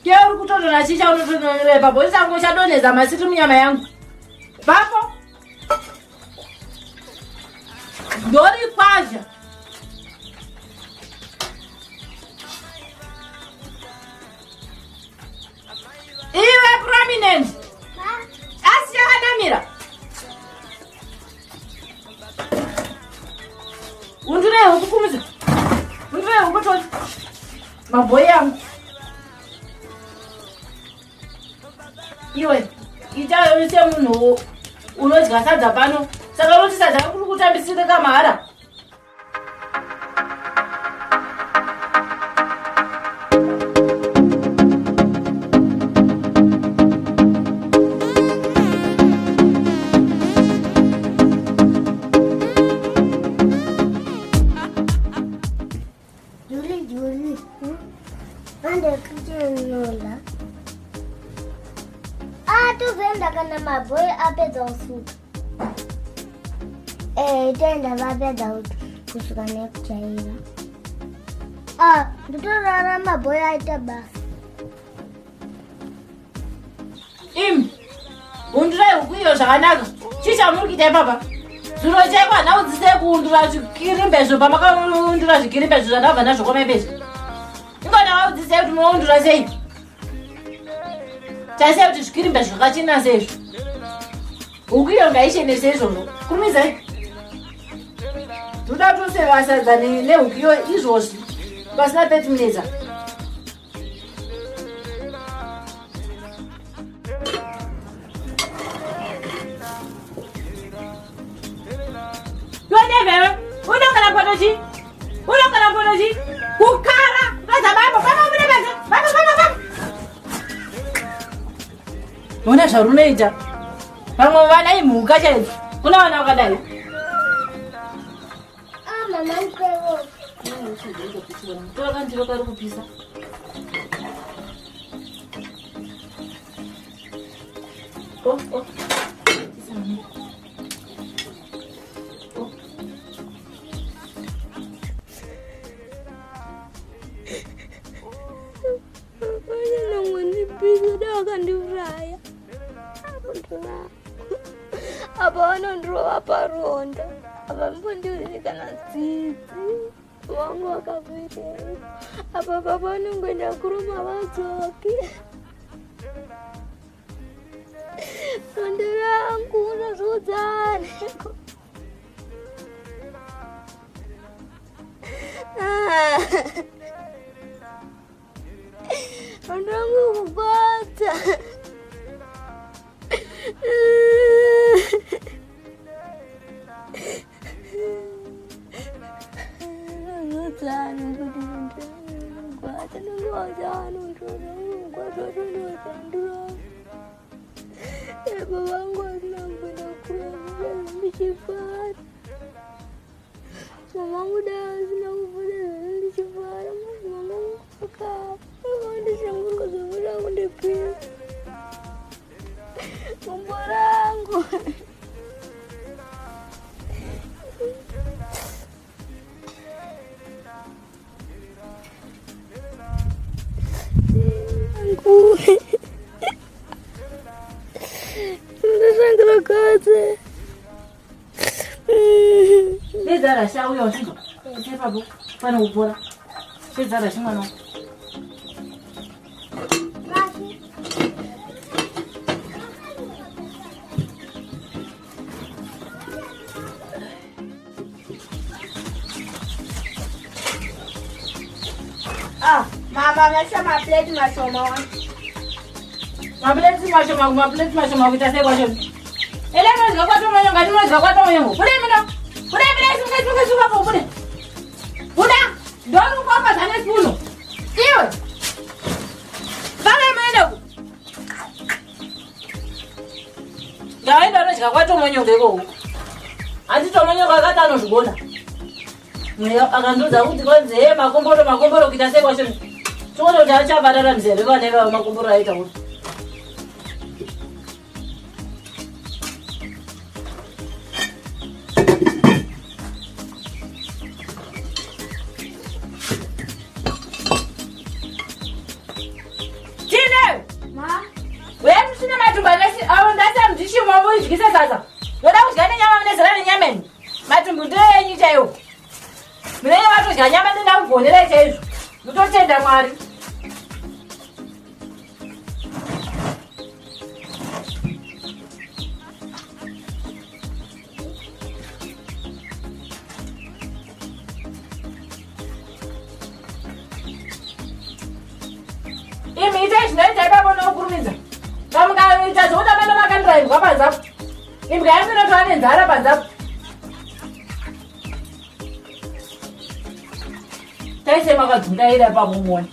Kia uri kutodona chicha unotodonera ipapo. Usango uchadonhedza masiti munyama yangu. Papo. Ndori kwazha. Iwe prominent. Asi yakanamira. Undure huku kumisa. Undure huku toni. Mabhoyi yangu. Iwe, ita use munhu unodya sadza pano. Saka unoti sadza kuri kutambisire kamahara. Julie. Ande kuchinola. Tuvenda kana mabhoyi apedza kusuka. Tenda vapedza kusuka nekuchaira. Nditorara mabhoyi aita basa. Undirai huku iyo zvakanaka. Chicha muri kuita ipapa. Zviro chekwa na udzise kuundura zvikirimbezo pamakaundura zvikirimbezo zvandabva nazvo kwamepesi. Ingona waudzise kuti muundura sei? Taise kuti zvikirimbezo zvakachina sei? Ukuyo ngaishenese izvozvo. Kurumizai. Toda tusevasadzana nehukiyo izvozvi pasina 30 minutes. Yoneve, unongana potochi? Unongana potochi? Kukara, kaza baba, baba mune baba, baba. Mona zvarunoita. Pamwe vana imhuka chaidzo. Kuna vana vakadai. Mama mpewo. Toka ndiro kari kupisa. Oh. Apa vanondrova paronda apa mbondiuzikanwa tsitsi wangu wakakuitei apa papa vanongoenda kuruma vadzoki ronda rangu unozvudzane ronda rangu kugwadza Zara shawu yo shigo. Sai babu bana ubora. Sai zara shi mana. Mama mesha maplate mashoma. Maplate mashoma kuita sei kwacho. Ele mozga kwato mwenye ngati mozga kwato mwenye. Kule mina. Kule mina suka po kule. Buda, ndonu kwapa zane spoon. Iwe. Vale mwende ku. Yaenda nozga kwato mwenye ngeko. Andito mwenye ngakata nozgona. Mweya akanduza kuti konze makomboro kuita sei kwacho. Chone kuti achabadara mzere vane makomboro aita kuti. Ndikisa sasa. Ndoda kudya nyama munezera nenyameni. Matumbu ndenyu chaiwo. Munenge vatodya nyama ndenda kugonera chaizvo. Mutotenda Mwari. Imi ite zvinoita ipapona kukurumidza. Kamukaita zvokuti vana vakandirairwa panzapo. Imwe yangu inotova nenzara panzapo. Taise makadzungaira pamumoni.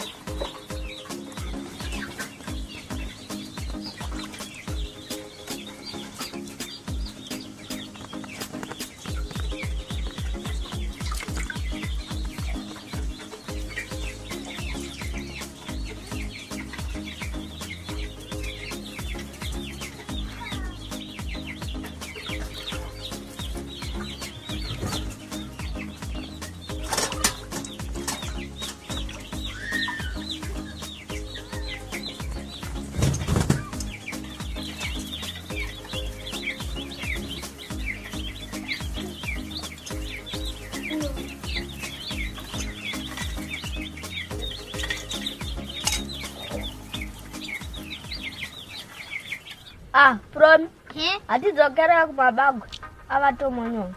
Promi. He? Hatidzokera kumabagwe avatomonyongo.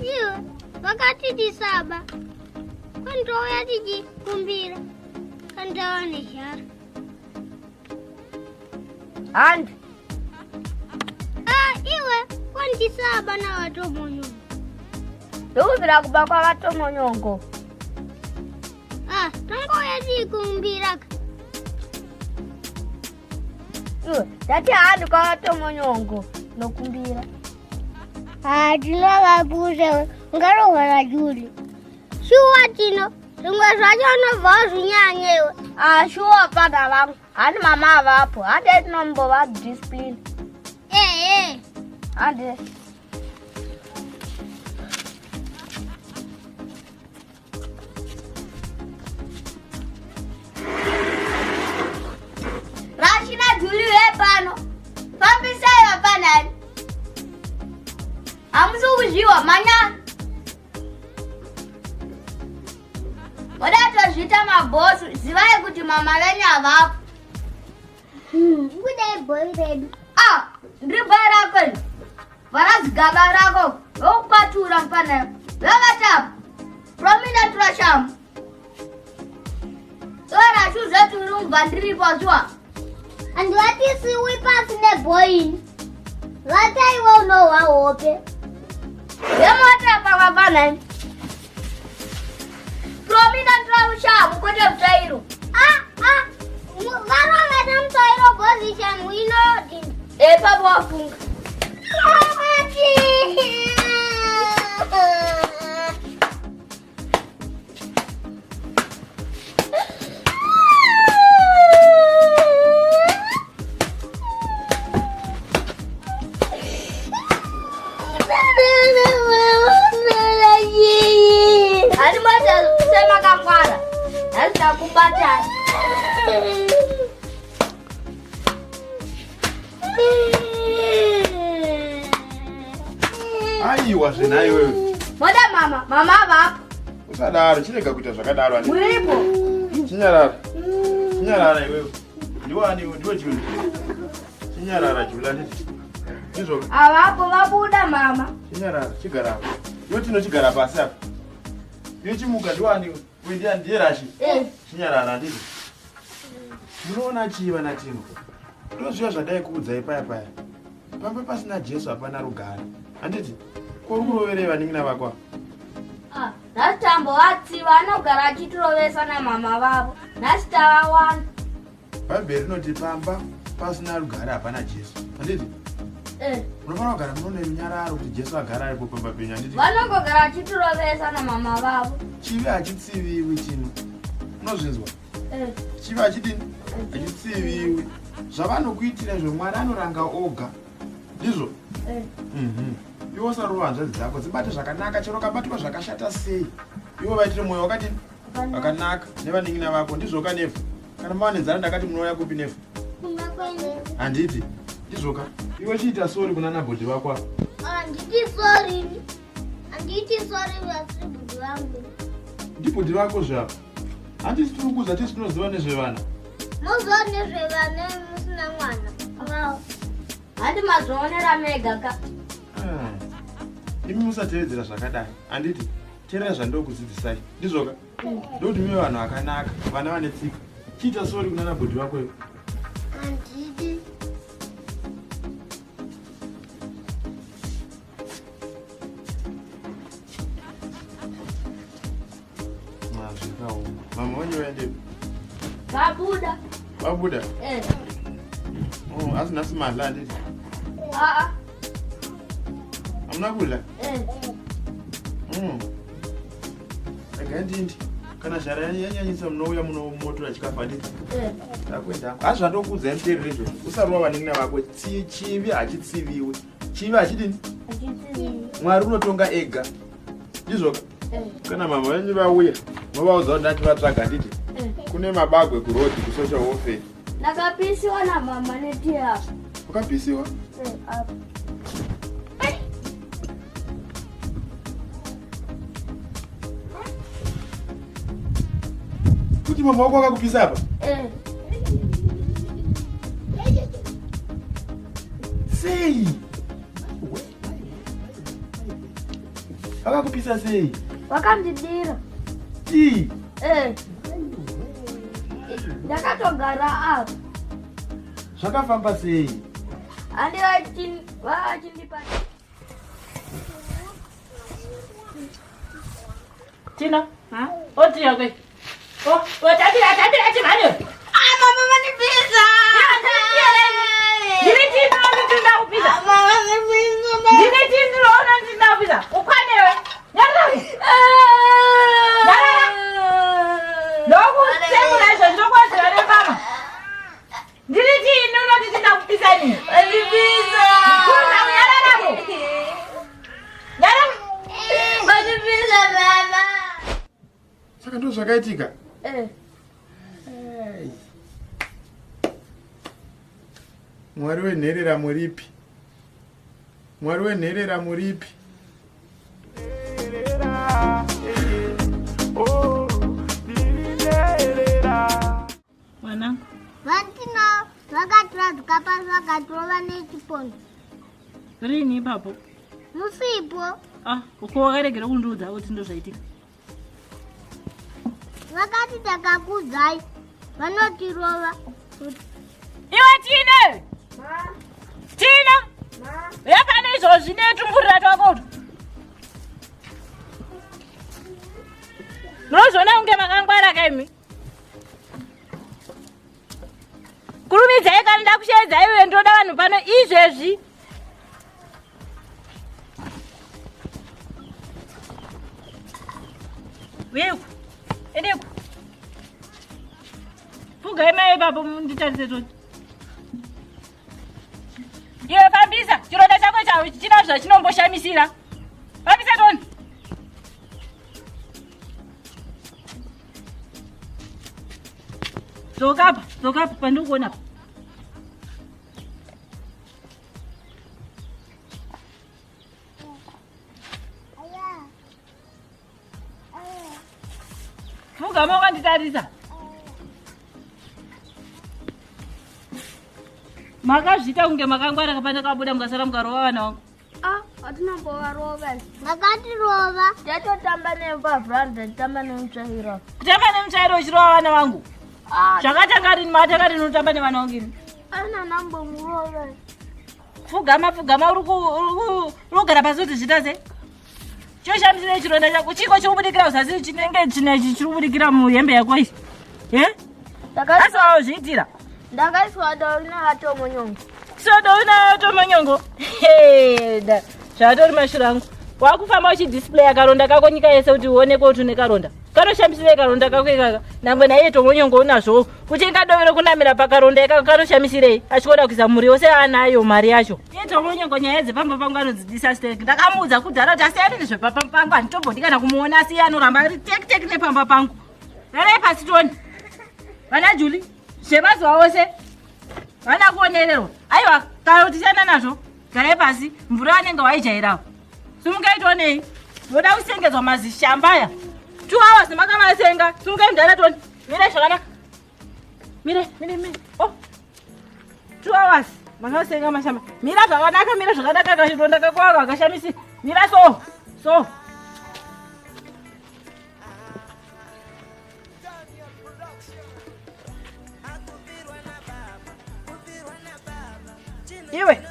Iwe vakati tisaba kwandouya tichikumbira kandawa nezhara. Handi. Iwe kwandisaba navatomonyongo. Ndikubvira kuba kwavatomonyongo. Tangouya tichikumbira. Iwe ndati handi kwavatomonyongo nokumbira. Tinokapuse ungarohwera Juli. Shuwa tino zvimwe zvacho unobva wazvinyanya iwe. Shuwa pana vangu. Handi mama avapo. Handi tinombova discipline. Handi. Rashina Juli wepano. Fambisai wapanani. Hamusi kuzviwa manyana. Wadatozvita mabhosi, zivai kuti mama venyu havapo. Kudai boy redu. Ndiri boy rako. Varazigaba rako. Vokupatura mpanayo. Vakatapa. Promina turashamu. Tora shuzetu rumba ndiripo zwa. And what is we pass the boy? What I will know how open. Yamata pavapana. Promina turashamu kote mtairu. Varona tamtoiro position we know it. Epa wafunga. Hadi mata sema kangwara. Nasa kubata. Aiwa zvenayi wewe. Moda mama avapo. Usadaro, chirega kuita zvakadaro ani. Uripo. Chinyarara iwewe. Ndiwe Juli. Chinyarara Juli anditi. Izvo. Avapo vabuda mama. Chinyarara chigara apo. Iwe tinochigara pasi apo. Iwe chimuka ndiwani kuindia ndiye Rashi. Chinyarara anditi. Munoona chiva natino. Ndozviya zvadai kuudzai paya. Pamba pasina Jesu hapana rugare. Anditi. Kuri kurovereva ningina vakwa. Nhasi tambovatsiva anogara achitirovesa namama vavo. Nhasi tavawana. Bhaibheri rinoti pamba pasina rugare hapana Jesu. Anditi. Munofanira kugara munoona runyararo kuti Jesu agara aripo pamba penyu. Anditi. Vanongogara achitirovesa namama vavo. Chivi hachitsiviwi chino. Unozvinzwa? Chivi hachidini? Hachitsiviwi. Zvavanokuitira izvo Mwari anoranga oga. Ndizvo? Iwo usarova hanzvadzi dzako dzibate zvakanaka chero kabatwa zvakashata sei. Iwo vaitire mwoyo wakadini? Wakanaka nevaningina vako. Ndizvo kanefu. Kana mavanenzana ndakati munouya kupi nefu? Handiti. Ndizvoka. Iwe chiita sori kuna nabhodhi vako apa. Handiti sorry. Handiti sorry vasibhudhi vangu. Ndibhodhi vako zvavo. Handisi tiri kuuza tisi tinoziva nezvevana. Muziva nezvevana musina mwana. Handi mazvionera mega ka. Imi musatevedzera zvakadai. Handiti. Teerera zvandokudzidzisai. Ndizvoka. Ndokuti mive vanhu vakanaka, vana vane tsika. Chiita sori kuna nabhodhi vako iwe. Handiti. Zvikaoma. Mama wenyu waendepi? Vabuda? Asi nhasi madla handiti. Hamuna kudla? Rega ndindi. Kana zhara yanyanyisa munouya muno motora chikafu handiti. Ndakwenda. Asi zvandokuudzai muteereri izvo. Usarova vaningina vako. Chivi hachitsiviwi. Chivi hachidini? Mwari unotonga ega. Ndizvoka? Kana mama venyu vauya, movaudza kuti ndati vatsvaga handiti. Kune mabagwe kurodhi kusocial warfare. Ndakapisiwa namama netiya. Ukapisiwa? Kuti mama wako akakupisa apa? sei? Vakakupisa sei? Vakandidira. Ti. Ndakatogara apa. Zvakafamba sei? Handi vachindipa. Tina. Oti yakwe. Tatira chimhanyo. Mama vanipisa. Ndine Tina ndinda kupisa. Mama vanipisa. Ndine Tina ndinda kupisa. Ukwanewe. Nyarara. Loku semuna izvo ndokwazira nepama. Ndiri Tina unoti ndinda kupisa nini? Vanipisa. Kuna kunyararamo. Nyarara. Vanipisa baba. Saka ndo zvakaitika? Mwari wenherera muripi? Mwari wenherera muripi? Mwanangu. Vantina vakatraduka pasi vakatrova nechipondo. Rini ipapo? Musipo Uko wakaregera kundiudza kuti ndozvaitika. vakati takakudzai vanotirova. Iwe Tina! Tina! Yapane izvozvi netumburira twakoto. Munozviona kunge makangwara kaimi. Kurumidzai kana ndakushaidza iwe ndoda vanhu pano izvezvi. Uyeku. Edeku. Fugai mai baba nditarise toti. Iwe fambisa, chironda chako chawe china zvachinomboshamisa. Fambisa toni. Dzokapa pandikuona apa. Fugama wakanditarisa. Makazvita kunge makangwara kapanda kabuda mukasara mukarova vana vangu. Hatinambovarova. Vakatirova. Tatotamba nembavhurani, tatamba nemutsvairo. Kutamba nemutsvairo uchirova vana vangu. Zvakatanga rini matanga rini unotamba nevana vangu ini. Ana nambomurova. Fugama uri kugara pasi kuti zvita sei? Choshandisire chironda chako chiko chiri kubudikira uzasi chinenge chinechi chiri kubudikira muhembe yako iyi. Asi zviitira. Ndakaiswa dori navatomonyongo. Dori navatomonyongo. Zvatori mashure angu. Wakufamba uchidisplaya karonda kako nyika yese kuti uoneke kuti une karonda. Kanoshamisire karonda kako ikaka. Nangwe naiye tomonyongo unazvo. Kuti ingadovere kunamira pakaronda ikaka kanoshamisirei. Achikoda kuisa muri wose anayo mari yacho. Iye tomonyongo nyaya dzepamba pangu anodzidzisa steki. Ndakamuudza kudhara kuti asiyani nezvepamba pangu handitombodi kana kumuona asi anoramba ari tek nepamba pangu. Rarai pasi toni. Vana Juli. Zvemazuva ose. Vana kuonererwa. Aiwa, karotisana nazvo. Garai pasi. Mvura vanenge waijairawo. Sumukai tonei. Voda kusengedzwa mazishambaya. 2 hours makamasenga. Sumukai mudhara toni. Mire zvakanaka. Mire. 2 hours makasenga mashamba. Mira zvakanaka kachironda kakwako akashamisi. Mira so. Iwe.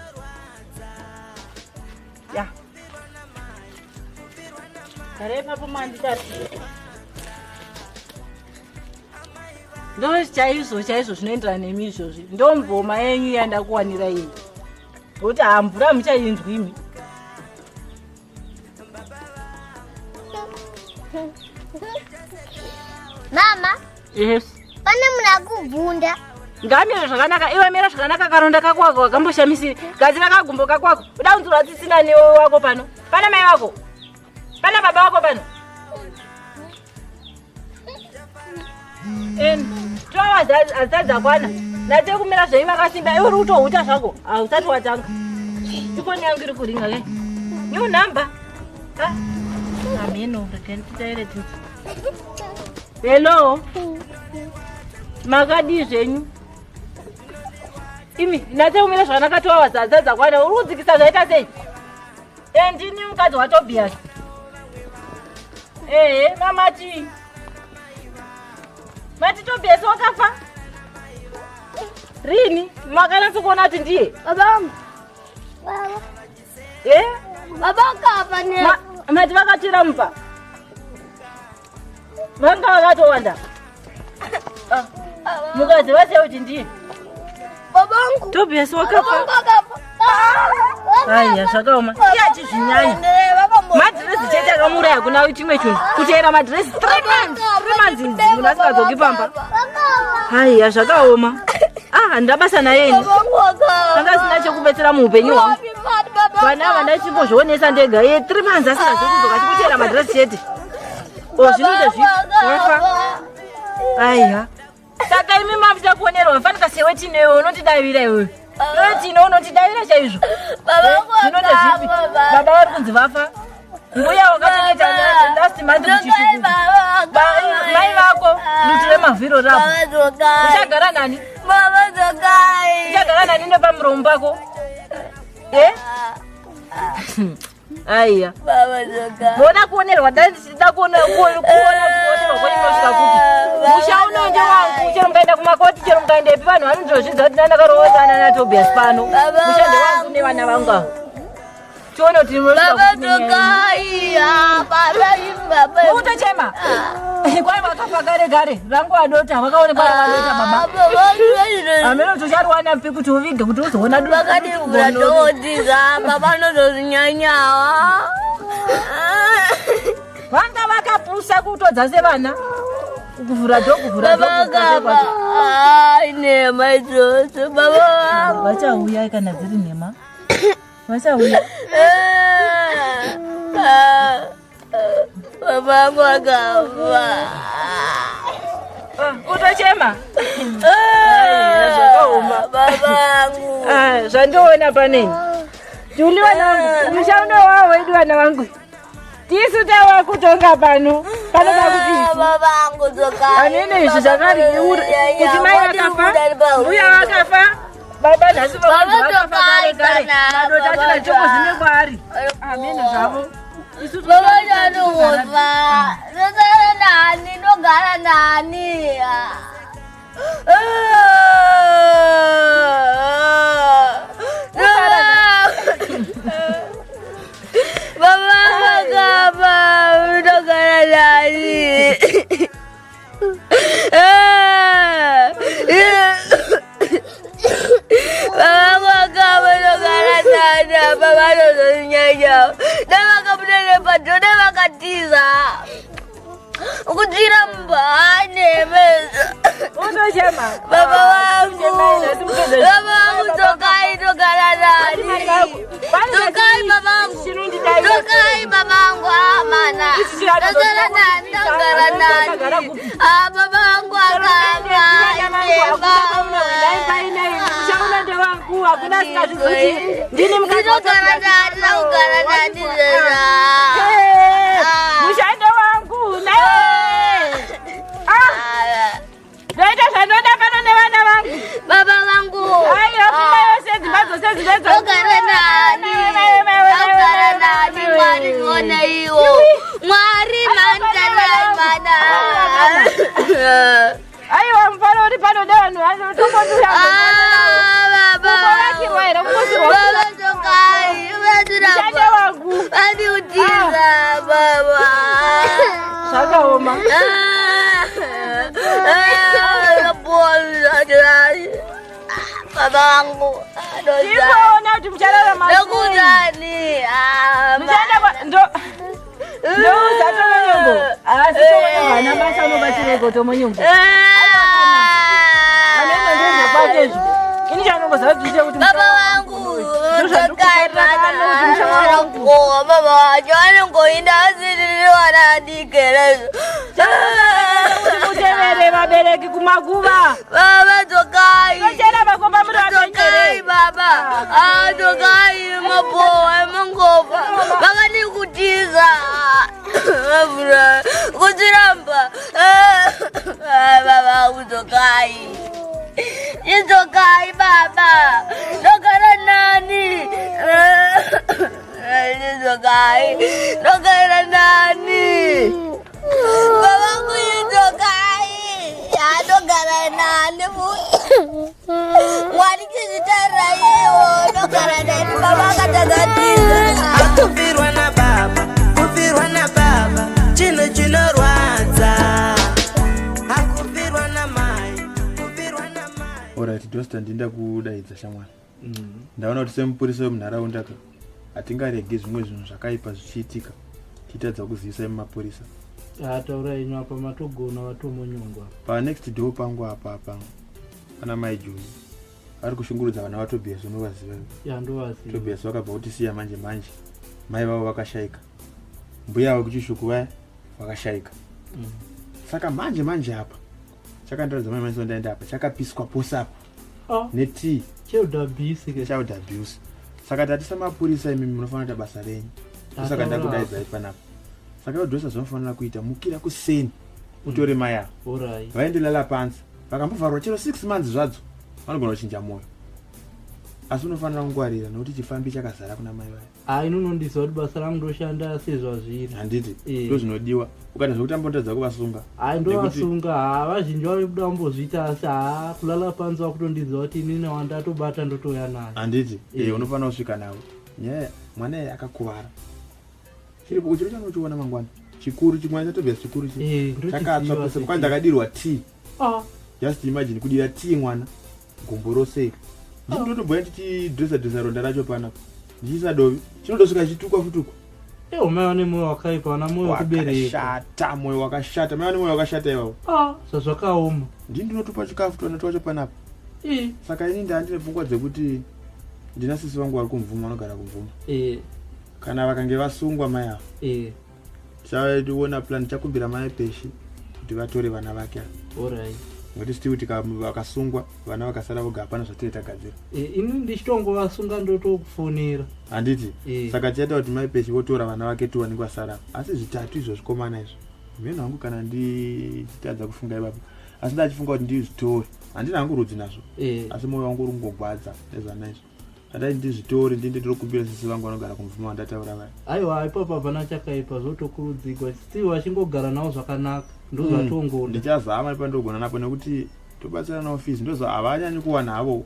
Ya. Kare papo manditati. Ndo chaizvo zvinoenderana nemi izvozvi. Ndo mvoma yenyu yandakuwanira iyi. Kuti mvura muchainzwi imi. Mama. Yes. Pane muna kubvunda. Ngamira zvakanaka, iwe mira zvakanaka karonda kakwako wakamboshamisiri. Gadzira kagumbo kakwako. Uda unzura tsitsina newe wako pano. Pana mai wako. Pana baba wako pano. Azadza kwana. Nate kumira zvaiva kasimba. Iwe uri kutohuta zvako. Usati watanga. Ifoni yangu iri kuringa ke. New number. Ameno, rekentitaire tu. Hello. Makadi zvenyu. imi nate umira zvanakatowa wazadza dzakwana uri kudzikisa zvaita sei ndini mukadzi waTobias mamati Tobias wakafa rini makanatso kuona kuti ndiye babangu baba kafa ne mati vakatira mupa vanga vakatowanda mukadzi vase kuti ndiye babangu Tobias wakafa aiya zvakaoma iye achizvinyanya madhiresi chete akamuraya kuna chimwe chinhu kuteera madhiresi 3 months munhu asingadzoki pamba aiya zvakaoma ndabasa nayeni anga sina chekubetsera muupenyu hwangu vana vana chimbozvionesa ndega 3 months asingadzoki kudzoka chikuteera madhiresi chete zvinoita zviwafa aiya saka imi mafuta kuonerwa mafanika sewetinewe unotidavira iwewe tino unotidavira chaizvo zvinoita zvipi baba vari kunzi vafa mbuya wakachengeta last month kuchishuku mai vako duti remavhiro rapo uchagara nani uchagara nani nepamuromo pako aiya vona kuonerwa ndichida kuona kuonerwa kwenyosvika kuti musha unonje wangu chero mukaenda kumakoti chero mukaendepi vanhu vanondozvidza kuti ndandakaroorana naTobias pano mushande wangu nevana vangu avo tione kuti utochema kwai vakafa kare kare rangu vadota vakaonekwa vadota baba ameno tochariwana mpi kuti uvige kuti uzoona vakadivuratoodizamba vanozozvinyanyawa vanga vakapusa kutodza sevana kuvhura nema izvozvo baba vachauya kana dziri nhema vachauya babangu akafa utochema zvakaoma babangu zvandiona panei juli vana vangu mushaundo wavo wedu vana vangu tisu tawa kutonga pano babangu anene izvi zvakari kuti mai vakafa mbuya vakafa baba nhasi vakafa kare kare madota achina chokozvine kwaari amene zvavo baba chandokufa ndogara nani ndogara nani baba vakafa ndogara nani baba nozonyanya nevakamunene padho nevakatiza kutira mbane meza baba vangu tokai togara nani tokai babangu tokai babangu amana togara nani togara nani babangu ndinogara nani nakugara nani mushando wangu ndoita zvandoda pano nevana vangu baba vangu aiafuma yose dzimba dzose dzogara nani ogara nani mwari ngona iwo mwari manzanaimana aiwa mufano uri pano nevanhu tokai wangu vandiutiza baba zvakaoma baba vangu tikoona kuti muchararama nekutani ndouza tomonyongo asi tomonyongo hana basa unobatireko tomonyongo anenge ndozva kwatezvo ini chanongoziva kuti kuti baba vangu tokai vananako baba vacho vanongoinda asitiriwana adikerezvo kutevere vabereki kumakuva baba tokai tochera makomba muri tokai baba tokai mabowa emangofa vakandikutiza mavura kutiramba baba kutokai itokai baba kai. Ndogara nani. Baba kuito kai. Ya ndogara nani. Wani kizitara hiyo. Ndogara nani. Baba katagatiza. Akufirwa na baba. Kufirwa na baba. Chino chinorwadza. Akufirwa na mai. Kufirwa na mai. Alright, Dosta ndinda kudaidza shamwari. Ndaona kuti semupurisa wemunharaunda ka hatingarege zvimwe zvinhu zvakaipa zvichiitika tiitadza kuzivisa mumapurisa. Taurai ino apa matogona vatomonyongwa. Panext door pangu apa pana mai Juni ari kushungurudza vana vaTobias unovaziva. Yandovaziva. Tobias vakabva kutisiya manje mai vavo vakashayika, mbuya vavo kuchishuku vaya vakashayika. Saka manje apa chakandiradza mai manje ndaenda apa chakapiswa pose apa netii child abuse. Saka tatisa mapurisa imi munofanira kuita basa renyu. Saka ndakudaidzai panapa. Saka Dosta zvinofanira kuita mukira kuseni utore mai avo vaendelala pansi vakambovharwa chero 6 months zvadzo vanogona kuchinja moyo, asi unofanira kungwarira nokuti chifambi chakazara kuna mai vaya. Inonondiziva kuti basa rangu ndoshanda sezvazviri. Handiti ndo zvinodiwa. Ukaita zvekutambotadza kuvasunga. Ndovasunga vazhinji varikuda kumbozviita asi kulala panzi vakutondiziva kuti inini wandatobata ndotouya naye. Handiti unofanira kusvika navo. Nyaya mwana iye akakuvara. Chiripo chiro chanochiona mangwana. Chikuru chimwana chaTobias chikuru chakatsva pose kwani ndakadirwa tea. Just imagine kudira tea mwana gumbo rose. Ndinotobhuya kuti dresa ronda racho panapa. Ndichisa dovi chinodosvika chitukwa futukwa. Mai vane mwoyo wakaipa, vana mwoyo wekubereka. Mwoyo wakashata, mai vane mwoyo wakashata ivavo. Zvazvakaoma. Ndinotupa chikafu tona twacho panapa. Saka ini ndandine pfungwa dzekuti ndina sisi vangu vari kumvuma vanogara kumvuma. Kana vakange vasungwa mai avo. Tichaona plan chakumbira mai Peshi kuti vatore vana vake. Ngoti still kuti vakasungwa vana vakasara voga hapana zvatiri tagadzira. Ini ndichitongovasunga ndotokufonera. Handiti. Saka tichaita kuti mai Peshi votora vana vake tu vanenge vasara. Asi zvitatu izvo zvikomana izvo. Mheni wangu kana ndichitadza kufunga ipapo. Asi ndachifunga kuti ndizvitori. Handina hangu rudzi nazvo. Asi mwoyo wangu uri kungogwadza nezvana izvo. Handai ndizvitori ndindokumbira sisi vangu vanogara kumvuma vandataura vaya. Aiwa ipapo hapana chakaipa zvotokurudzirwa. Still vachingogara navo zvakanaka. Ndozvatongoda. Ndichazama pandogona napo nekuti tobatsira naofisi ndoza havanyanyi kuwana havo.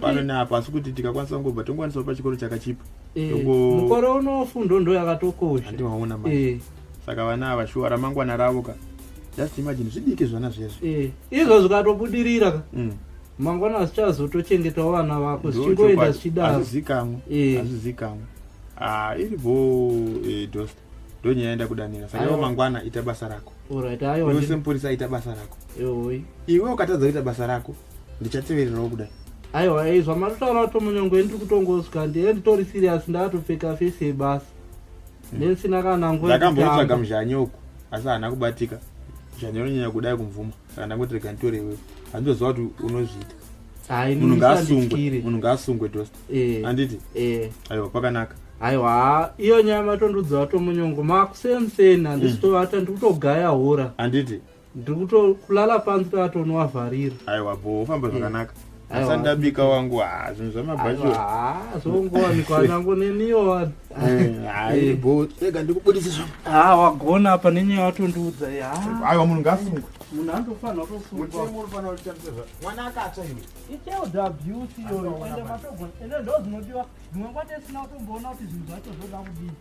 Pano neapo asi kuti tikakwanisa kungobva tongowanisawo pachikoro chakachipa. Mukore uno fundo ndo yakatokosha. Handimaona manje. Saka vana ava shuwa ramangwana ravo ka. Just imagine zvidike zvana zvezvo. Izvo zvikatobudirira ka. Mangwana asichazotochengetawo vana vako zvichingoenda zvichidaro. Azizikamwe. Iripo Dosta. Ndonyaya yaenda kudanira. Saka iwe mangwana ita basa rako. Iwe semupurisa ita basa rako. Iwe ukatadza kuita basa rako ndichatevererawo kudai. Aiwa zvamatotaura kuti munyongo ndiri kutongosvika nditori serious ndatopfeka fesi yebasa. Ndisina kana nguva. Ndakambotsvaga muzhanyoku asi hana kubatika. Muzhanyo unonyanya kudai kumvuma. Saka ndangotirega nditore iwewe. Handizoziva kuti unozviita. Munhu ngaasungwe Dosta. Handiti? Aiwa pakanaka. Aiwa iyo nyaya matondudza vatomunyongo makusemuseni handisitovata ndikutogaya hora. Handiti? Ndikutokulala panzi pavatonovavharira. Aiwa bo ufamba zvakanaka. Asa ndabika wangu zvinhu zvamabhacho. Zongowanikwa nangu neniyo vanhu. Bo ega ndikubudise zvangu. Wagona apa nenyaya vatondiudza. Aiwa munhu ngaasungwe. Munhu anofanira kutosungwa. Unofanira kuchamisa mwana akatsva iwe. Child abuse iyoyo ende matogona. Ende ndo zvinodiwa. Zvimwe kwate sina kutomboona kuti zvinhu zvacho zvoda kudini.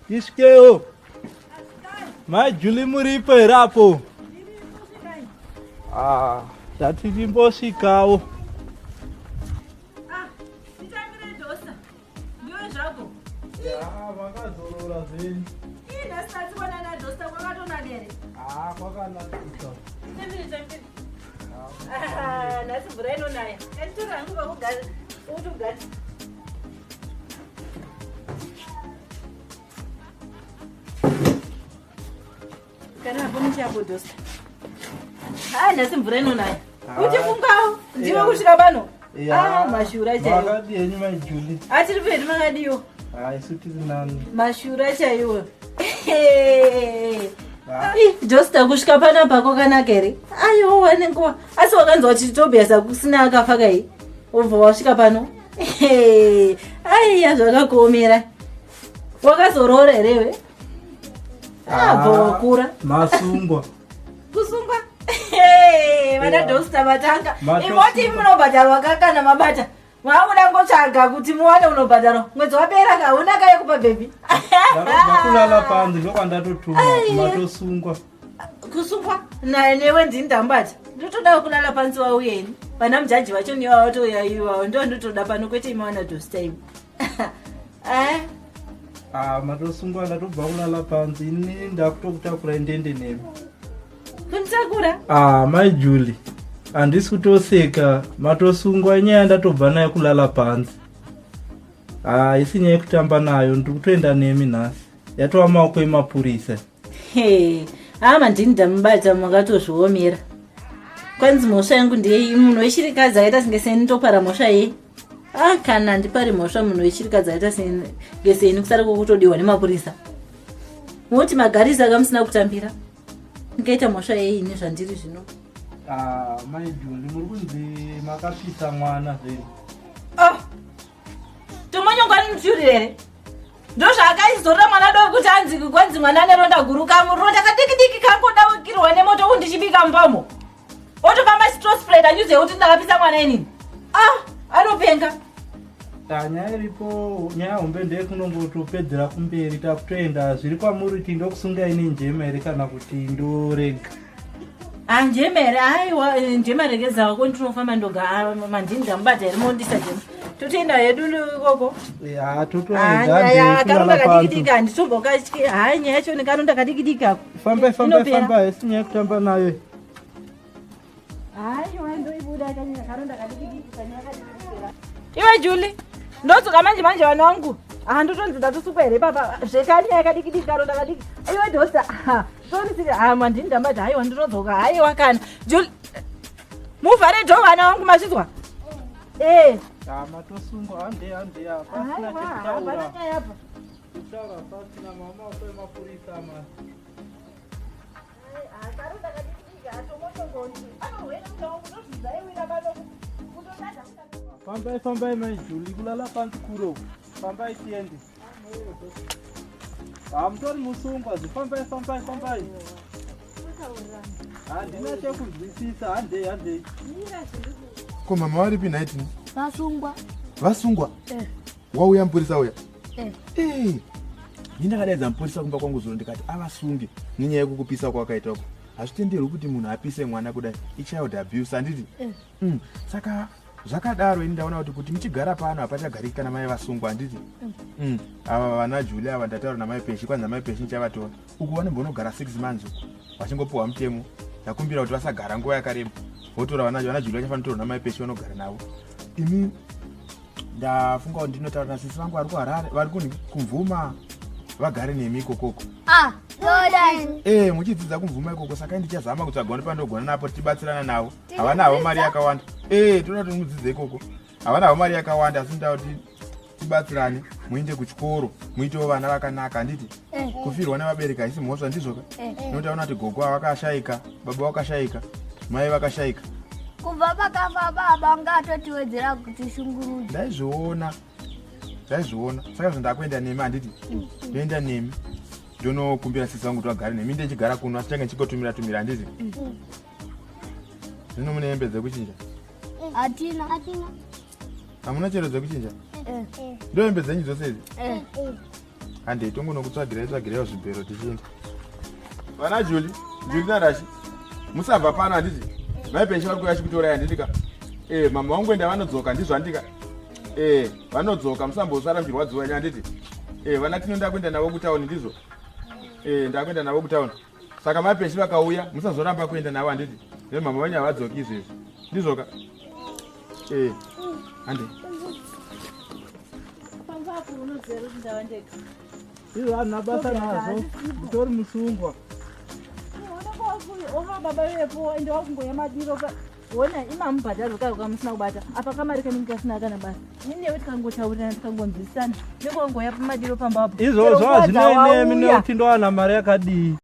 Tisikewo. Mai Julie muripo here apo? Ndatimbosvikawo. Nditambire Dosta. Ndiwe zvako. Vakazorora zvenyu. Ndasati kuona na Dosta kwakatonaka here. Kwakanaka. Nhasi mvura inonaya. Tora hangu vakugara kuti ugari. Kana hapo nichapo Dosta. Nhasi mvura inonaya. Uchifungawo ndiwe kusvika pano. Mashura chaiwo. Makadini mai Julie. Atiri pedi makadiwo. Isu tiri nani. Mashura chaiwo. Dosta kusvika panapa kwakanaka here. Ayo wanenguwa. Asi wakanzwa kuti Tobias akusina akafa kai. Obva wasvika pano. Aiya zvakakuomera. Wakazorora here? Wakura. Masungwa. Kusungwa? Vana dhosta vatanga. Imoti munobhadharwa kakana mabata. Mwabuda ngotsvaga kuti muwane unobhadharwa. Mwedzi wapera kauna kaye kupa bhebi. Ndakulala panze ndokwandatotuma kumatosungwa. Kusungwa? Newe ndindambata. Ndotoda kulala panze wauyeni. Vana mujaji vacho niwa watoyaiwa. Ndotoda pano kwete imawana dhosta imi. Matosungwa ndatobva kulala panze. Ini ndakutokutakura ndende nemi. Kunitakura? Mai Julie. Handisi kutoseka. Matosungwa nyaya ndatobva naye kulala panze. Isi nyaya kutamba nayo ndikutoenda nemi nhasi. Yatova maoko emapurisa. Ndini ndamubata makatozviomera. Kwanzi mhosva yangu ndeye munhu wechirikadzi akaita sengeseni ndopara mhosva yei. Kana ndipari mhosva munhu wechirikadzi akaita sengeseni kusara kwokutodiwa nemapurisa. Moti magarisa akamusina kutambira. Ngaita mhosva yei ine zvandiri zvino. Mai Julie, muri kunzi makapisa mwana zveni. Tomonyongwa nimuturi here. Ndozvaakaizorora mwana doko kuti anzi kwanzi mwana neronda guru kangu. Ronda kadiki kangodawikirwa nemoto kundichibika mupamo. Otofamba chitrosplate anyuze kuti ndakapisa mwana inini. Anopenga. Nyaya iripo, nyaya hombe ndekunongotopedzera kumberi takutoenda zviri kwamuri kuti ndokusungai nenjema here kana kuti ndorega. Njema here, aiwa njema regezawa kondinofamba ndoga mandini ndamubata here mondisa jema. Totoenda hedu ikoko. Totoenda karonda kadikidiki handitobva ukatyi. Nyaya yacho nekaronda kadikidiki ako. Famba esi nyaya kutamba nayo. Ndoibuda kanyika karonda kadikidiki kanyaka kadikidiki. Iwe Julie, ndodzoka manje vana vangu. Ndotonzi ndatusukwa here papa zvekani yakadikidiki karonda kadiki. Iwe dhosta. Torisiri mandini ndambati haiwa ndinodzoka haiwa kana. Julie, muvhare dho vana vangu mazvizwa. Matosungwa hande apa. Pasina chekutaura. Kutaura pasina mama wakwe mapurisa man. Karonda kadikidiki atomotongondi. Anohwena mutawo kutozvidza iwira pano. Fambai Mai Julie, kulala pansi kuro. Fambai tiende. Mutori musungwa, fambai. Handina chekunzwisisa, hande. Ko mama waripi night ni? Vasungwa? Wauya mupurisa uya? Ndakadaidza mupurisa kumba kwangu zulo ndikati avasunge nenyaya yekukupisa kwakaitako. Hazvitenderwi kuti munhu apise mwana kudai. Ichild abuse handiti? Saka zvakadaro ini ndaona kuti muchigara pano hapachagari kana mai vasungwa handiti? Ava vana Julie ava ndataura namai Peshi, kwanza mai Peshi nichavatora. Uku vanombonogara 6 months uku. Vachingopiwa mutemo. Ndakumbira kuti vasagara nguva yakareba. Votora vana Julie vachafanira kutora namai Peshi vanogara navo. Imi ndafunga kuti ndinotaura nasisi vangu vari kuHarare, vari kumvuma. Vagare nemi ikokoko. Muchidzidza kumvuma ikoko, saka ndichazama kuti vagone pandogona napo tibatsirana navo. Havana havo mari yakawanda. Toda kuti mudzidze ikoko. Havana havo mari yakawanda, asi ndoda kuti tibatsirane, muende kuchikoro, muitewo vana vakanaka handiti? Kufirwa nevabereki haisi mhosva ndizvoka? Notaona kuti gogo vakashayika, baba vakashayika, mai vakashayika. Kubva pakafa baba ngatotiwedzera kuti shungurudza. Ndaizviona. Saka zvandakuenda nemi handiti? Ndoenda nemi. Ndonokumbira sisi vangu kuti vagare nemi. Ndichigara kuno asi change ndichikotumira handiti? Zvino mune hembe dzekuchinja? Hatina. Hamuna chero dzekuchinja? Ndo hembe dzenyu dzose idzi? Handei tongonokutsvagiraiwo zvibhero tichienda. Vana Julie naRashi, musabva pano handiti? Mai Peshi vari kuuya chikutorai handitika? Mama vangu enda vanodzoka ndizvo handika? Vanodzoka musambosara muchirwadziwa nyaya handiti? Vana Tino ndakuenda navo kutauni ndizvo? Ndakuenda navo kutauni. Saka mai Peshi vakauya musazoramba kuenda navo handiti? Mama vanyu havadzoki izvezvi ndizvoka? Handei. Ivo hana basa nazo, mutori musungwa. Baba wepo ende wakungoya madiro wona imamubhadharo kayo kamusina kubata apa kamari kanenge kasina kana basa. Newe tikangotaurirana tikangomvisana nekongoya pamadiro pambapo. Izvozvo hazvinei nemi nekuti ndowana mari yakadii.